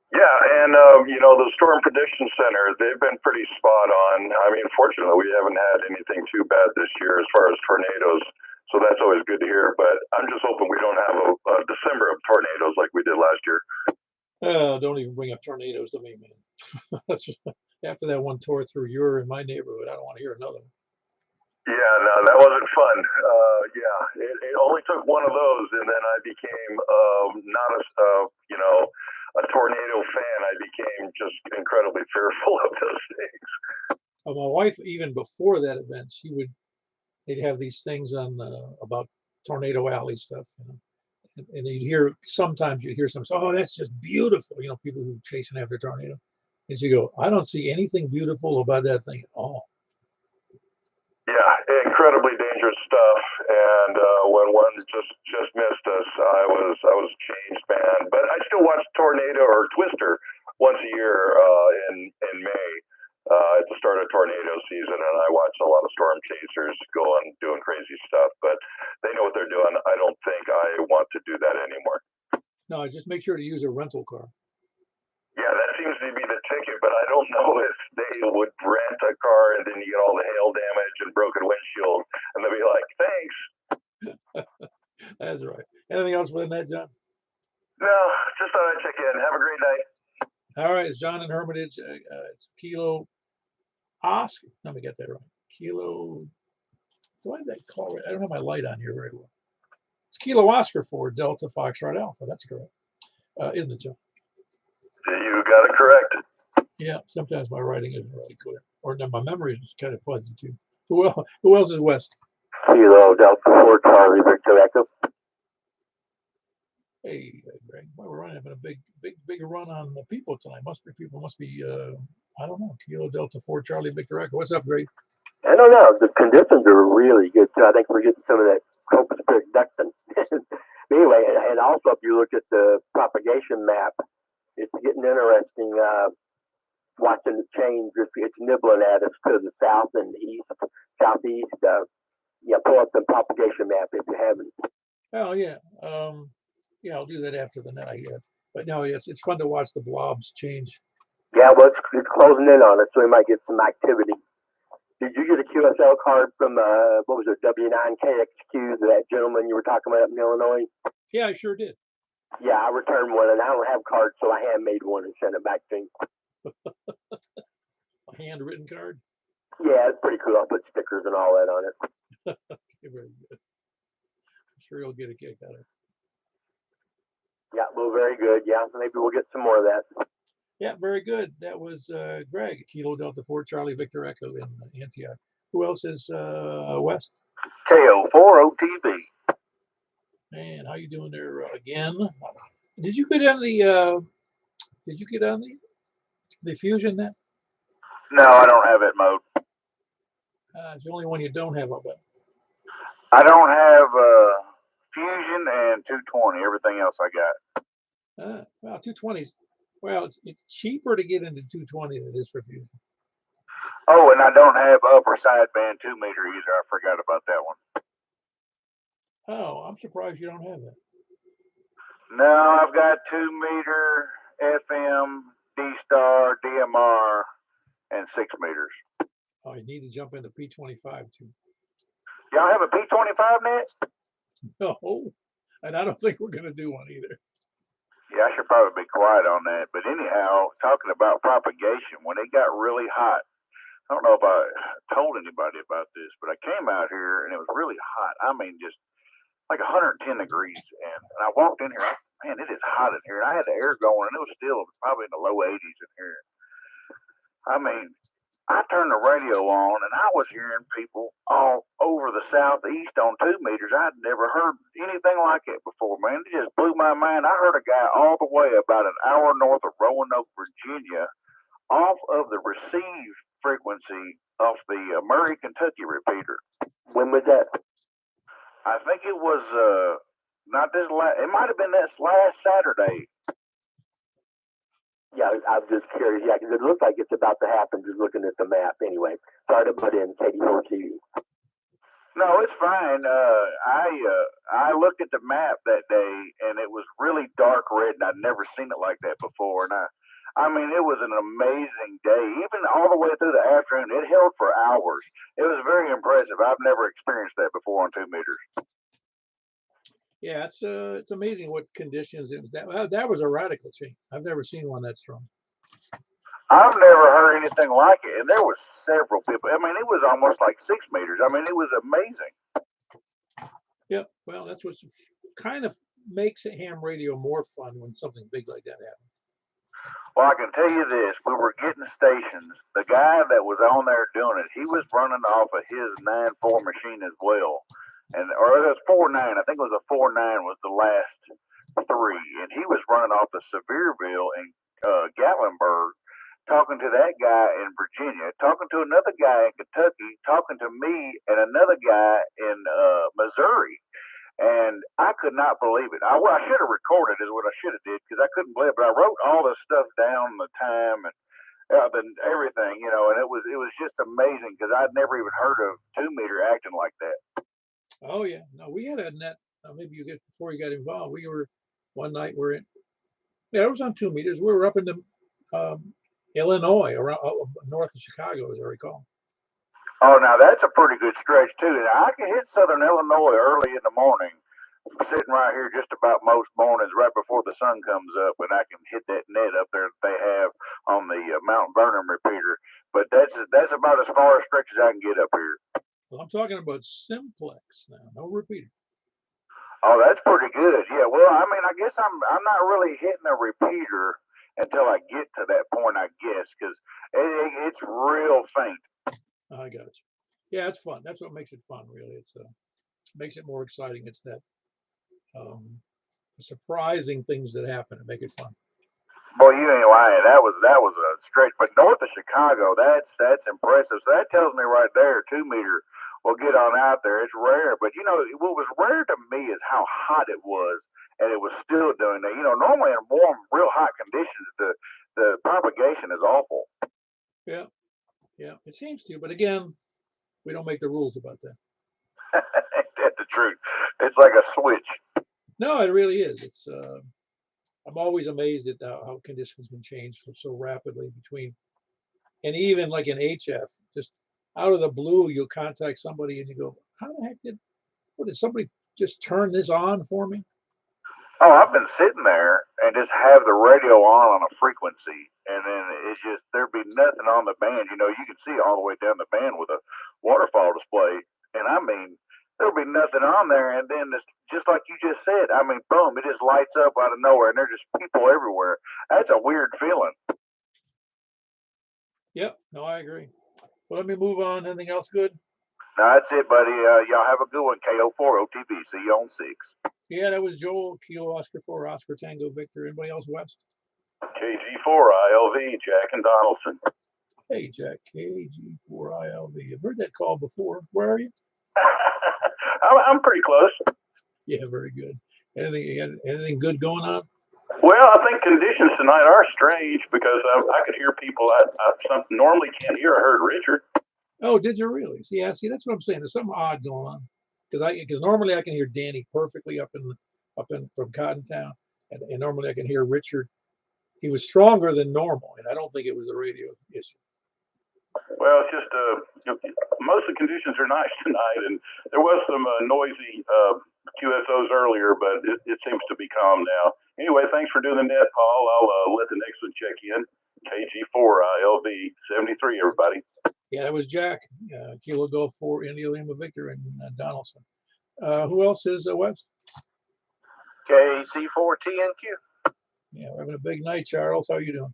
Yeah, and the Storm Prediction Center, they've been pretty spot on. I mean, fortunately, we haven't had anything too bad this year as far as tornadoes, so that's always good to hear. But I'm just hoping we don't have a December of tornadoes like we did last year. Don't even bring up tornadoes to me, man. After that one tore through your and my neighborhood, I don't want to hear another one. Yeah, no, that wasn't fun. Yeah, it only took one of those, and then I became not a tornado fan. I became just incredibly fearful of those things. My wife, even before that event, they'd have these things on about Tornado Alley stuff, and sometimes you'd hear some, oh, that's just beautiful, people who are chasing after tornado. And you go, I don't see anything beautiful about that thing at all. Yeah, incredibly dangerous stuff. And when one just missed us, I was changed, man. But I still watch Tornado or Twister once a year in May. At the start of tornado season, and I watch a lot of storm chasers doing crazy stuff. But they know what they're doing. I don't think I want to do that anymore. No, just make sure to use a rental car. Yeah, that seems to be the ticket, but I don't know if they would rent a car and then you get all the hail damage and broken windshield, and they'll be like, thanks. That's right. Anything else with that, John? No, just thought I'd check in. Have a great night. All right, it's John in Hermitage. It's Kilo Oscar. Let me get that right. Kilo. Why did that call it? I don't have my light on here very well. It's Kilo Oscar for Delta Foxtrot Alpha. That's correct. Isn't it, John? You got it correct. Yeah, sometimes my writing isn't really clear. Or my memory is kind of fuzzy too. Who else is West? Kilo Delta 4 Charlie Victor Echo. Hey, Greg. Well, we're having a big run on the people tonight. People must be I don't know. Kilo Delta 4 Charlie Victor Echo. What's up, Greg? I don't know. The conditions are really good too. I think we're getting some of that tropospheric ducting. Anyway, and also if you look at the propagation map, it's getting interesting watching it change. It's nibbling at us to the south and east, southeast. Pull up the propagation map if you haven't. Oh yeah. Yeah, I'll do that after the net, I guess. But no, yes, it's fun to watch the blobs change. Yeah, well, it's closing in on us, so we might get some activity. Did you get a QSL card from, what was it, W9KXQ, that gentleman you were talking about up in Illinois? Yeah, I sure did. Yeah, I returned one, and I don't have cards, so I handmade one and sent it back to him. A handwritten card. Yeah, it's pretty cool. I'll put stickers and all that on it. Okay, very good. I'm sure you'll get a kick out of it. Yeah, well, very good. Yeah, maybe we'll get some more of that. Yeah, very good. That was Greg, Kilo Delta 4 Charlie Victor Echo in Antioch. Who else is West? KO4OTV. Man, how you doing there again? Did you get on the? Did you get on the Fusion net? No, I don't have it mode. It's the only one you don't have, I bet. I don't have Fusion and 220. Everything else I got. Well, 220s. Well, it's cheaper to get into 220 than it is for Fusion. Oh, and I don't have upper sideband 2 meter either. I forgot about that one. Oh, I'm surprised you don't have that. No, I've got 2 meter, FM, D-Star, DMR, and 6 meters. Oh, you need to jump into P25 too. Y'all have a P25 net? No, and I don't think we're going to do one either. Yeah, I should probably be quiet on that. But anyhow, talking about propagation, when it got really hot, I don't know if I told anybody about this, but I came out here and it was really hot. I mean, just like 110 degrees. And I walked in here, man, it is hot in here. And I had the air going and it was still probably in the low 80s in here. I mean, I turned the radio on and I was hearing people all over the southeast on 2 meters. I'd never heard anything like it before, man. It just blew my mind. I heard a guy all the way about an hour north of Roanoke, Virginia, off of the receive frequency of the Murray, Kentucky repeater. When was that? I think it was not this last. It might have been this last Saturday. Yeah, I'm just curious. Yeah, because it looks like it's about to happen just looking at the map. Anyway, sorry to butt in, KD4TV. No, it's fine. I looked at the map that day, and it was really dark red, and I'd never seen it like that before. And I mean, it was an amazing day. Even all the way through the afternoon, it held for hours. It was very impressive. I've never experienced that before on 2 meters. Yeah, it's amazing what conditions it was. That was a radical change. I've never seen one that strong. I've never heard anything like it, and there was several people. I mean, it was almost like 6 meters. I mean, it was amazing. Yeah, well, that's what kind of makes ham radio more fun when something big like that happens. Well, I can tell you this: we were getting stations. The guy that was on there doing it, he was running off of his 9.4 machine as well. Or it was 4.9. I think it was a 4.9 was the last 3, and he was running off of Sevierville and Gatlinburg, talking to that guy in Virginia, talking to another guy in Kentucky, talking to me and another guy in Missouri, and I could not believe it. I should have recorded is what I should have did because I couldn't believe it. But I wrote all this stuff down, the time and everything, you know, and it was just amazing because I'd never even heard of 2 meter acting like that. Oh yeah, no, we had a net. Maybe you get before you got involved. We were one night. Yeah, it was on 2 meters. We were up in the Illinois, around north of Chicago, as I recall. Oh, now that's a pretty good stretch too. And I can hit Southern Illinois early in the morning, sitting right here just about most mornings, right before the sun comes up, and I can hit that net up there that they have on the Mount Vernon repeater. But that's about as far a stretch as I can get up here. Well, I'm talking about simplex now, no repeater. Oh, that's pretty good. Yeah. Well, I mean, I guess I'm not really hitting a repeater until I get to that point, I guess, because it's real faint. I got you. Yeah, it's fun. That's what makes it fun, really. It's makes it more exciting. It's that surprising things that happen and make it fun. Boy, you ain't lying. That was a stretch. But north of Chicago, that's impressive. So that tells me right there, 2 meter will get on out there. It's rare, but you know what was rare to me is how hot it was, and it was still doing that. You know, normally in warm, real hot conditions, the propagation is awful. Yeah, it seems to. But again, we don't make the rules about that. That's the truth. It's like a switch. No, it really is. It's I'm always amazed at how conditions can change so rapidly between, and even like in HF, just out of the blue, you'll contact somebody and you go, how the heck did somebody just turn this on for me? Oh, I've been sitting there and just have the radio on a frequency, and then it's just there'd be nothing on the band. You know, you can see all the way down the band with a waterfall display, and I mean, there'll be nothing on there, and then it's just like you just said. I mean, boom, it just lights up out of nowhere, and there's just people everywhere. That's a weird feeling. Yep, no, I agree. Well, let me move on. Anything else good? No, that's it, buddy. Y'all have a good one. KO4 OTV. See you on 6. Yeah, that was Joel, Kilo Oscar 4, Oscar Tango Victor. Anybody else, West? KG4 ILV, Jack and Donaldson. Hey, Jack, KG4ILV. I've heard that call before. Where are you? I'm pretty close. Yeah, very good. Anything good going on? Well, I think conditions tonight are strange because I could hear people I normally can't hear. I heard Richard. Oh, did you really? See, that's what I'm saying. There's something odd going on because normally I can hear Danny perfectly up in from Cottontown, and normally I can hear Richard. He was stronger than normal, and I don't think it was a radio issue. Well, it's just most of the conditions are nice tonight, and there was some noisy QSOs earlier, but it seems to be calm now. Anyway, thanks for doing the net, Paul. I'll let the next one check in. KG4 ILV 73, everybody. Yeah, that was Jack. Kilo Golf 4, India Lima Victor, and Donaldson. Who else is West? KC4TNQ. Yeah, we're having a big night, Charles. How are you doing?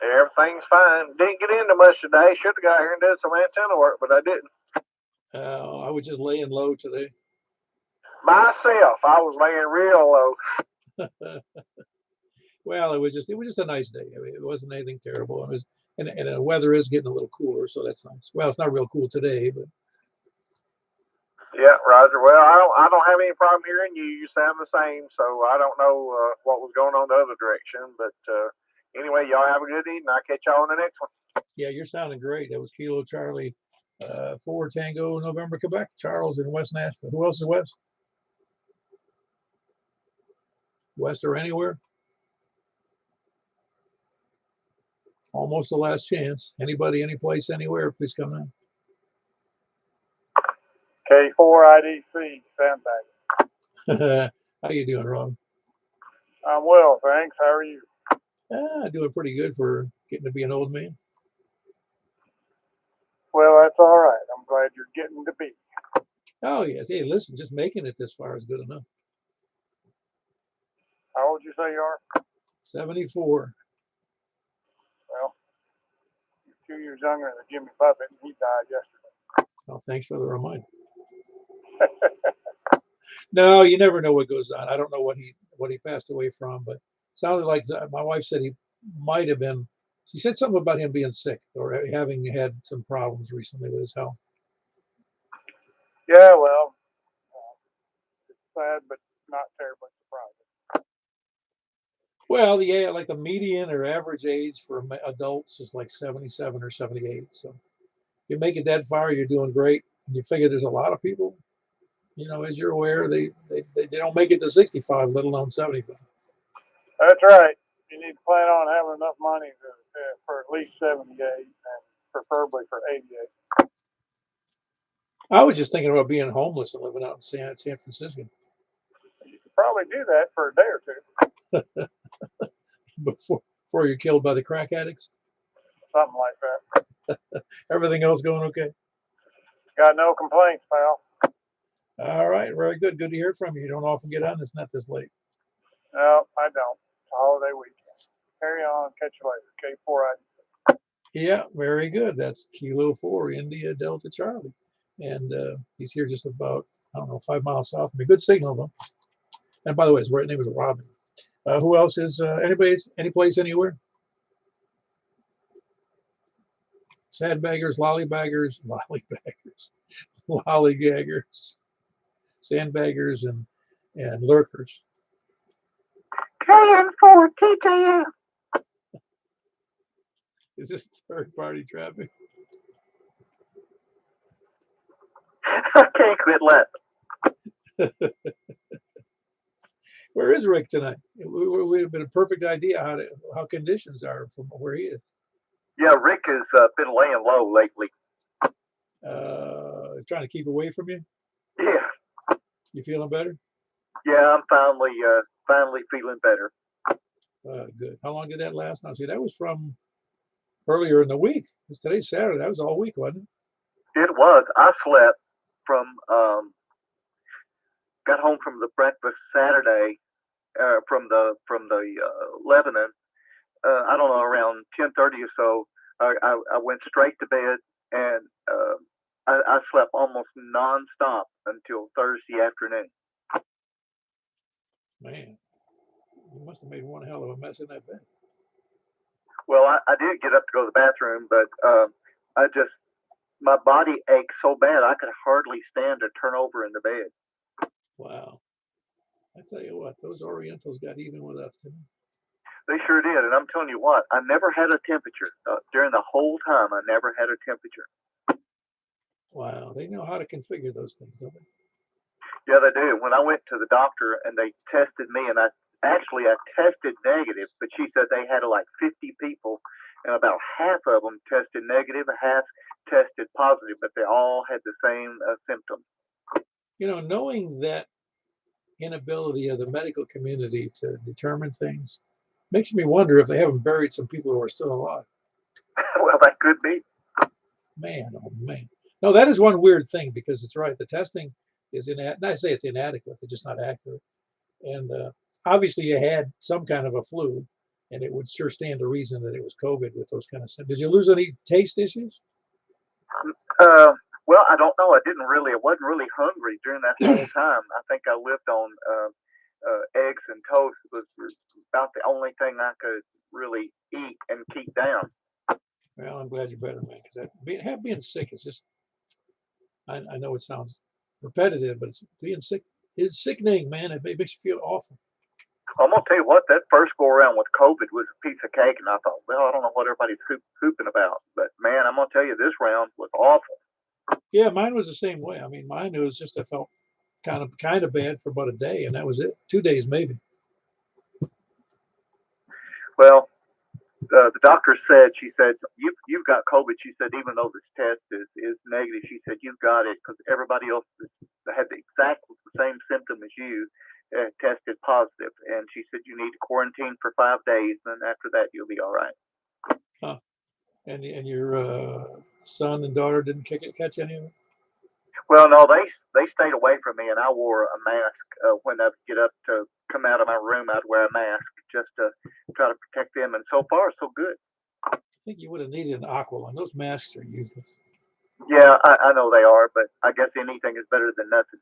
Everything's fine. Didn't get into much today. Should have got here and did some antenna work, but I didn't. I was just laying low today. Myself, I was laying real low. Well, it was just a nice day. I mean, it wasn't anything terrible. It was, and the weather is getting a little cooler, so that's nice. Well, it's not real cool today, but Yeah, Roger. Well, I don't have any problem hearing you. You sound the same, so I don't know what was going on the other direction. But anyway, y'all have a good evening. I'll catch y'all on the next one. yeah, you're sounding great. That was Kilo Charlie 4 Tango November Quebec. Charles in West Nashville. Who else is West? West or anywhere? Almost the last chance. Anybody, any place, anywhere, please come in. K4IDC, Sandbag. How you doing, Rob? I'm well, thanks. How are you? Doing pretty good for getting to be an old man. Well, that's all right. I'm glad you're getting to be. Oh, yes. Hey, listen, just making it this far is good enough. How old you say you are? 74. Well, you're 2 years younger than Jimmy Buffett, and he died yesterday. Oh, thanks for the reminder. No, you never know what goes on. I don't know what he passed away from, but it sounded like my wife said he might have been. She said something about him being sick or having had some problems recently with his health. Yeah, well, it's sad, but not terribly surprising. Well, yeah, like the median or average age for adults is like 77 or 78. So if you make it that far, you're doing great. And you figure there's a lot of people, as you're aware, they don't make it to 65, let alone 75. That's right. You need to plan on having enough money for at least 78 and preferably for 88. I was just thinking about being homeless and living out in San Francisco. You could probably do that for a day or two. before you're killed by the crack addicts. Something like that. Everything else going okay? Got no complaints, pal. All right, very good. Good to hear from you. You don't often get on this net this late. No, I don't. It's a holiday weekend. Carry on. Catch you later. K4IDC. Yeah, very good. That's Kilo 4, India Delta Charlie. And he's here just about, 5 miles south of me. Good signal, though. And by the way, his name is Robin. Who else is, any place, anywhere? Sandbaggers, lollybaggers, lollygaggers, sandbaggers, and lurkers. KN4 TJF. Is this third-party traffic? I can't quit laughing. Where is Rick tonight? We would have been a perfect idea how conditions are from where he is. Yeah, Rick has been laying low lately. Trying to keep away from you. Yeah, You feeling better? yeah, I'm finally feeling better. Good. How long did that last? Now, see, that was from earlier in the week. Today's Saturday. That was all week, wasn't it? It was. I slept from got home from the breakfast Saturday from the Lebanon. I don't know, around 10:30 or so. I went straight to bed and I slept almost nonstop until Thursday afternoon. Man, you must have made one hell of a mess in that bed. Well, I did get up to go to the bathroom, but my body ached so bad I could hardly stand to turn over in the bed. Wow. I tell you what, those Orientals got even with us, didn't They sure did, and I'm telling you what, I never had a temperature during the whole time. I never had a temperature. they? Wow, they know how to configure those things, don't they? Yeah, they do. When I went to the doctor and they tested me, and I tested negative, but she said they had like 50 people, and about half of them tested negative, half tested positive, but they all had the same symptoms. You know, knowing that inability of the medical community to determine things makes me wonder if they haven't buried some people who are still alive. Well, that could be. Man, oh man. No, that is one weird thing because it's right. The testing is inadequate. I say it's inadequate, it's just not accurate. And obviously, you had some kind of a flu, and it would sure stand to reason that it was COVID with those kind of symptoms. Did you lose any taste issues? Well, I don't know. I wasn't really hungry during that whole time. I think I lived on eggs and toast was about the only thing I could really eat and keep down. Well, I'm glad you're better, man. Because being sick is just, I know it sounds repetitive, but being sick is sickening, man. It makes you feel awful. I'm gonna tell you what, that first go around with COVID was a piece of cake, and I thought, well, I don't know what everybody's hooping about, but man, I'm gonna tell you, this round was awful. Yeah, mine was the same way. I mean, mine was just I felt kind of bad for about a day, and that was it. 2 days maybe. Well, the doctor said, she said, you've got COVID. She said, even though this test is negative, she said, you've got it because everybody else had exactly the same symptom as you tested positive. And she said, you need to quarantine for 5 days. And then after that, you'll be all right. Huh. And your son and daughter didn't catch any of it? Well, no, they stayed away from me, and I wore a mask when I get up to come out of my room. I'd wear a mask just to try to protect them, and so far, so good. I think you would have needed an aqua one. Those masks are useless. Yeah, I know they are, but I guess anything is better than nothing.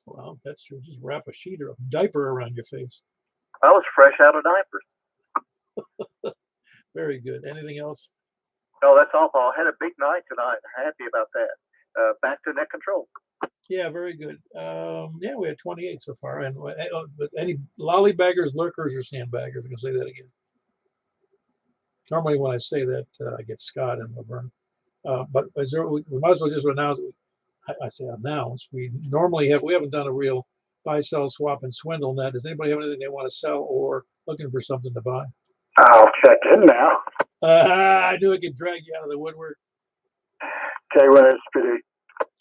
Well, that's true. Just wrap a sheet or a diaper around your face. I was fresh out of diapers. Very good. Anything else? No, that's all, Paul. I had a big night tonight. Happy about that. Back to net control. Yeah, very good. Yeah, we had 28 so far. And but any lollybaggers, lurkers, or sandbaggers? I'm going to say that again. Normally, when I say that, I get Scott and Laverne. But we might as well just announce. I say announce. We haven't done a real buy, sell, swap, and swindle net. Does anybody have anything they want to sell or looking for something to buy? I'll check in now. I knew I could drag you out of the woodwork. Okay, when it's pretty.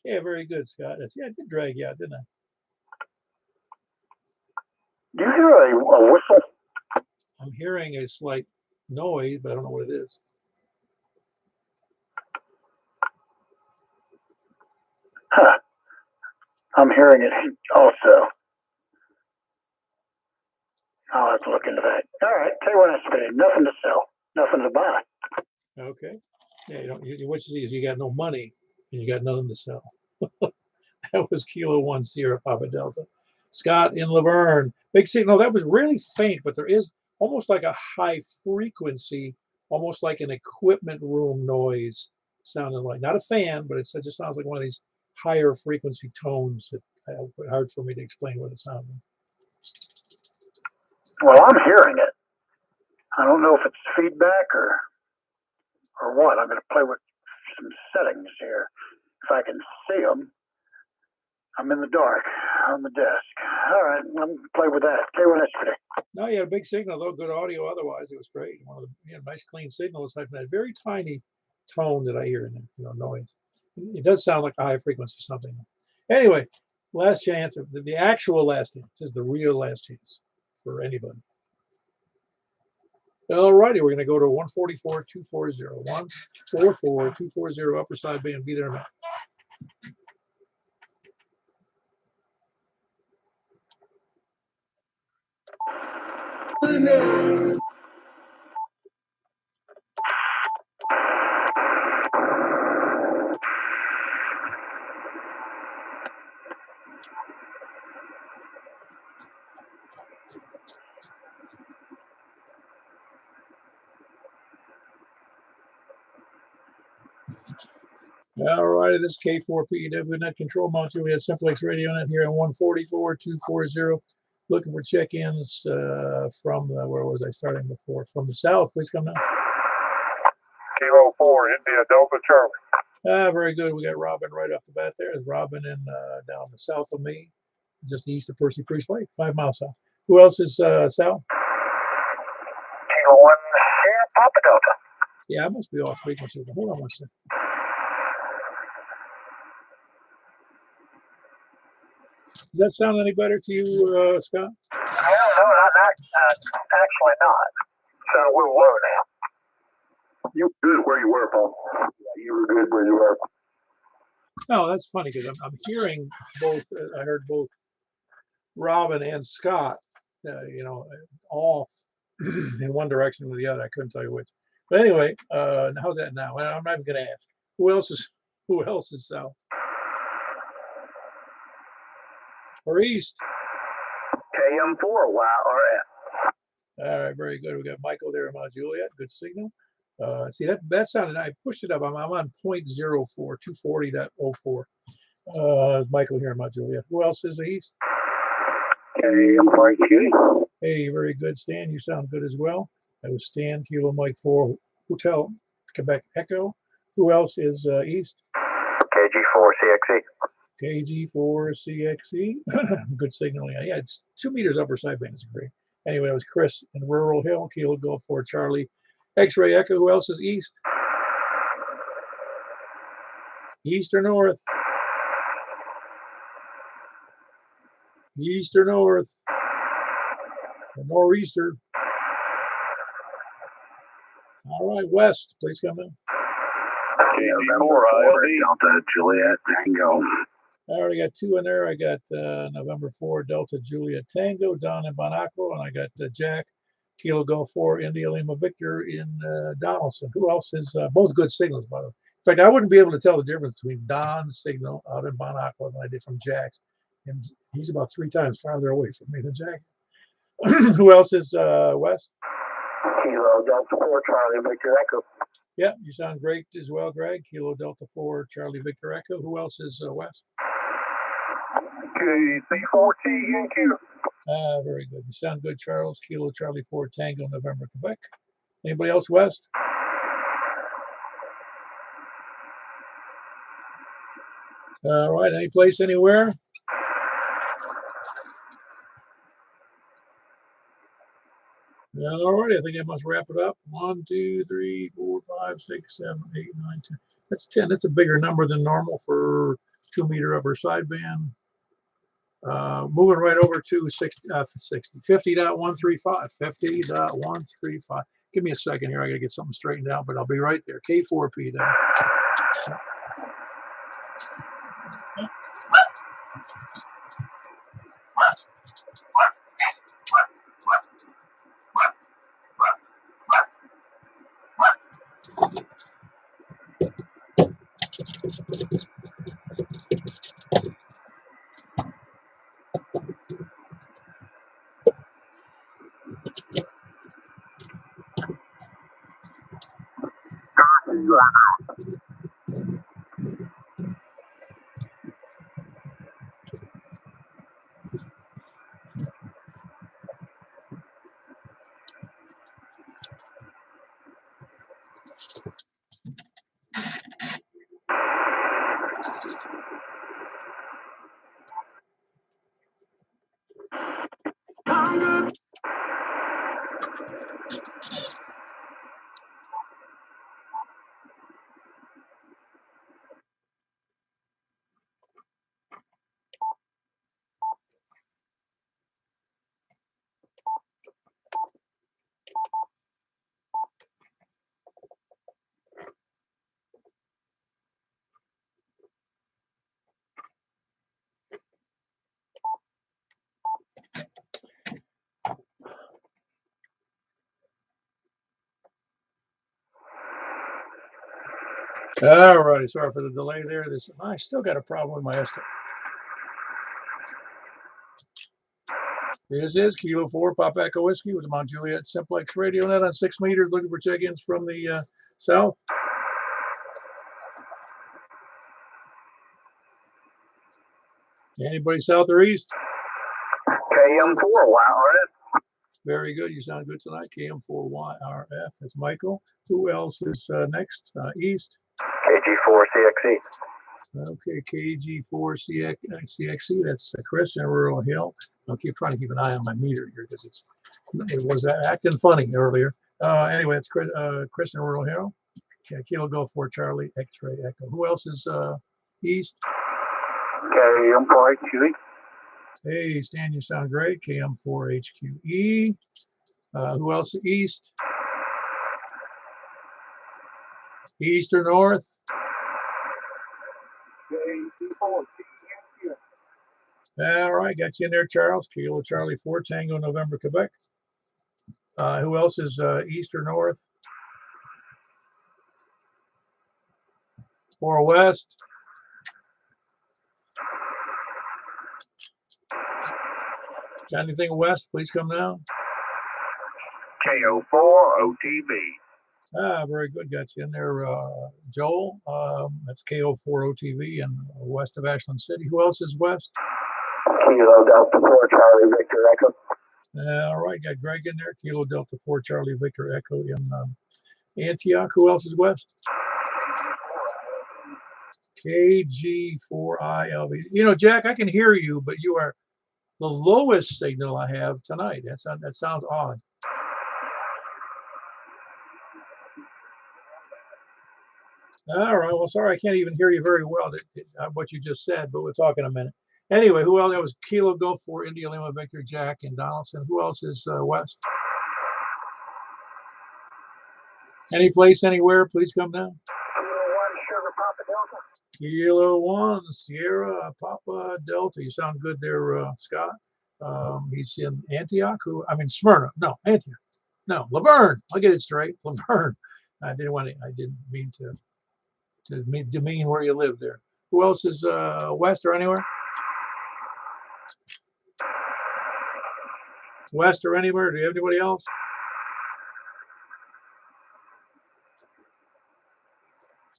Yeah, very good, Scott. I did drag you out, didn't I? Do you hear a whistle? I'm hearing a slight noise, but I don't know what it is. Huh. I'm hearing it also. I'll have to look into that. All right, tell you what, it's pretty. Nothing to sell, nothing to buy. Okay. Yeah, what you see is you got no money and you got nothing to sell. That was Kilo 1 Sierra Papa Delta. Scott in Laverne. Big signal. That was really faint, but there is almost like a high frequency, almost like an equipment room noise sounding like. Not a fan, but it just sounds like one of these higher frequency tones. It's hard for me to explain what it sounds like. Well, I'm hearing it. I don't know if it's feedback or what. I'm going to play with some settings here. If I can see them. I'm in the dark on the desk. All right, I'm gonna play with that. K1S today. No, you had a big signal, though. Good audio otherwise. It was great. One of the nice clean signals. Like that very tiny tone that I hear in it, noise. It does sound like a high frequency something. Anyway, last chance. The actual last chance. This is the real last chance for anybody. All righty, we're going to go to 144-240. 144-240 upper side band. Be there, man. All right, this is K4PEW Net Control Module. We have Simplex Radio Net here on 144-240. Looking for check-ins from, where was I starting before? From the south. Please come now. Kilo 4, India Delta Charlie. Very good. We got Robin right off the bat there. There's Robin in down the south of me, just east of Percy Priest Lake, 5 miles south. Who else is south? Kilo 1, here, Papa Delta. Yeah, I must be off frequency. Hold on one second. Does that sound any better to you, Scott? No, actually not. Sound a little low now. You were good where you were, Paul. Yeah, you were good where you were. No, that's funny because I'm hearing both. I heard both Robin and Scott, off in one direction or the other. I couldn't tell you which. But anyway, how's that now? I'm not even going to ask. Who else is south or east? KM4 YRF. All right, very good. We got Michael there in Mount Juliet. Good signal. See that sounded. I pushed it up. I'm on 0.04, 240.04. Michael here in Mount Juliet. Who else is east? KM4 Hey, very good, Stan. You sound good as well. That was Stan, Kilo Mike 4 Hotel Quebec Echo. Who else is east? KG4CXE. KG4CXE. Good signal. Yeah, it's 2 meters upper sideband. It's great. Anyway, it was Chris in Rural Hill, Kilo Golf 4 Charlie. X-Ray Echo. Who else is east? East or north? East or north? Or nor'easter? All right, west. Please come in. November 4, Delta Juliet Tango. I already got 2 in there. I got November 4 Delta Juliet Tango down in Banaco, and I got Jack Kilo Golf 4 India Lima Victor in Donaldson. Who else is both good signals, by the way. In fact, I wouldn't be able to tell the difference between Don's signal out in Banaco than I did from Jack's. And he's about 3 times farther away from me than Jack. Who else is west? Kilo Delta 4 Charlie Victor Echo. Yeah, you sound great as well, Greg. Kilo Delta 4 Charlie Victor Echo. Who else is west? KC4TNQ. Very good. You sound good, Charles. Kilo Charlie 4 Tango November Quebec. Anybody else west? All right. Any place, anywhere? All right. I think I must wrap it up. 1, 2, 3, 4, 5, 6, 7, 8, 9, 10. That's 10. That's a bigger number than normal for 2 meter upper sideband. Moving right over to 50.135. 50.135. Give me a second here. I got to get something straightened out, but I'll be right there. K4P then. All righty, sorry for the delay there. I still got a problem with my estimate. This is Kilo 4 Pop Echo Whiskey with the Mount Juliet Simplex Radio Net on 6 meters, looking for check-ins from the south. Anybody south or east? KM4, YRF. Very good. You sound good tonight. KM4YRF. That's Michael. Who else is next? East. KG4CXE. Okay, KG4CXE. That's Chris in Rural Hill. I'll keep trying to keep an eye on my meter here because it was acting funny earlier. Anyway, it's Chris in Rural Hill. Kilo Golf 4 Charlie X-Ray Echo. Who else is east? KM4HQE. Hey, Stan, you sound great. KM4HQE. Who else east? East or north? All right, got you in there, Charles. Kilo Charlie 4 Tango November Quebec. Who else is east or north? Or west? Got anything west? Please come down. KO4OTV. Very good. Got you in there, Joel. That's KO4OTV and west of Ashland City. Who else is west? Kilo Delta 4 Charlie Victor Echo. All right, got Greg in there. Kilo Delta 4 Charlie Victor Echo in Antioch. Who else is west? KG4ILV. You know, Jack, I can hear you, but you are the lowest signal I have tonight. That sounds odd. All right. Well, sorry, I can't even hear you very well. What you just said, but we'll talk in a minute. Anyway, who else? That was Kilo Go for India Lima Victor Jack and Donaldson. Who else is west? Any place, anywhere? Please come down. Kilo 1 Sierra Papa Delta. You sound good there, Scott. He's in Antioch. Smyrna. No, Antioch. No, Laverne. I'll get it straight. Laverne. I didn't mean to demean where you live there. Who else is west or anywhere? West or anywhere? Do you have anybody else?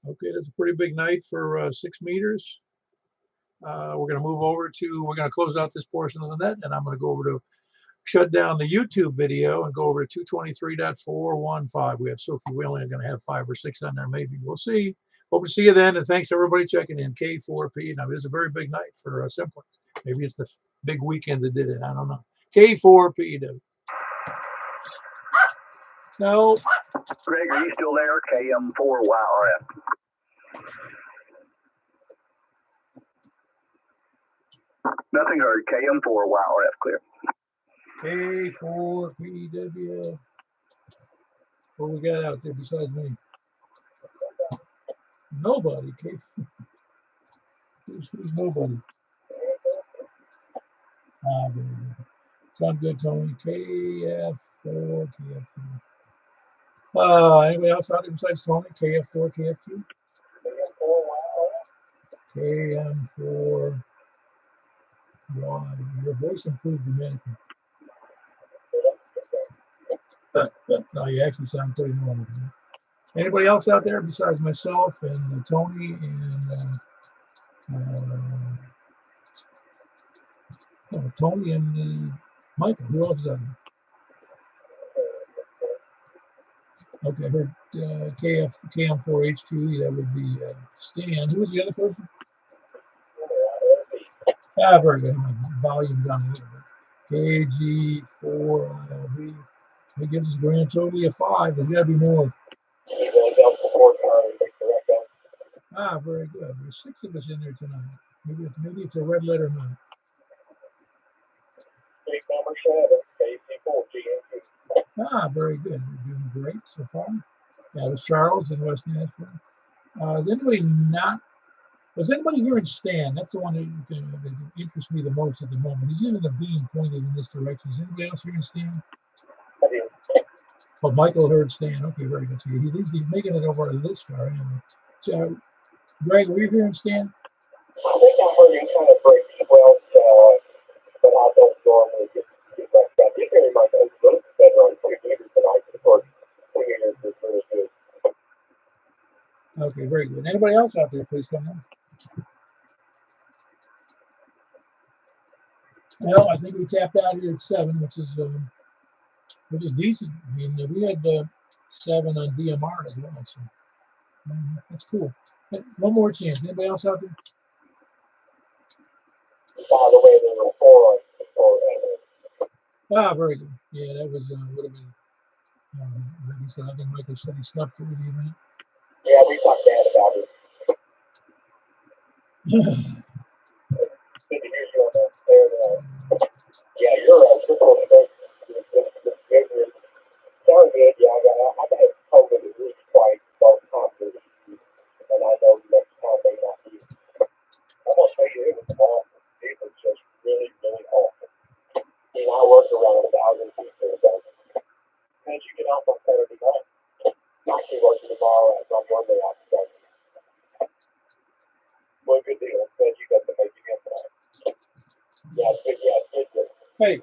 Okay, that's a pretty big night for 6 meters. We're going to move over to, we're going to close out this portion of the net, and I'm going to go over to shut down the YouTube video and go over to 223.415. We have so few, we only are going to have 5 or 6 on there, maybe. We'll see. Hope to see you then, and thanks everybody checking in. K4P. Now, this is a very big night for Simplex. Maybe it's the big weekend that did it. I don't know. K4P. No. Greg, are you still there? KM4YRF. Nothing heard. KM4YRF clear. K4PW. What we got out there besides me? Nobody. Who's nobody? Sound good, Tony. KF4, KFQ. Anybody else out there besides Tony? KF4, KFQ? KM4. Wow, your voice improved dramatically. No, you actually sound pretty normal. Anybody else out there besides myself and Tony and Tony and Michael? Who else is out there? Okay, I heard KM4HQE. That would be Stan. Who was the other person? Very good. Volume down a little bit. KG4ILV. It gives us a grand total of 5. There's got to be more. Very good. There's 6 of us in there tonight. Maybe it's a red letter night. Very good. You're doing great so far. That was Charles in West Nashville. Was anybody here in Stan? That's the one that interests me the most at the moment. He's in the beam pointed in this direction. Is anybody else here in Stan? Oh, Michael heard Stan. Okay, very good. So he's making it over this far anyway. So, Greg, were you hearing Stan? I think I heard you kind of break well, but I don't normally get back. I did hear my nose a little bit better on 2 meters tonight. Of course, 2 meters is really good. Okay, very good. Anybody else out there, please come on. Well, I think we tapped out here at 7, which is decent. I mean, we had 7 on DMR as well, so that's cool. Hey, one more chance. Anybody else out there? By the way, there were 4 on 4. Ah, very good. Yeah, that was would have been. Like you said, I think Michael said he slept through the event. Yeah, we talked bad about it. Good to hear you on that. Yeah, you're full strength. Sounds good. Yeah, I got COVID at least twice, both times, and I know next time they not be. I'm gonna tell you, it was awful. It was just really, really awful. I mean, I worked around 1,000 people, so how'd you get off on Saturday night? I'm actually working tomorrow, and on Monday I'll be done. Well, good deal. I'm glad you got to make it in tonight. Yeah, it's good. Yeah, it's good. Hey,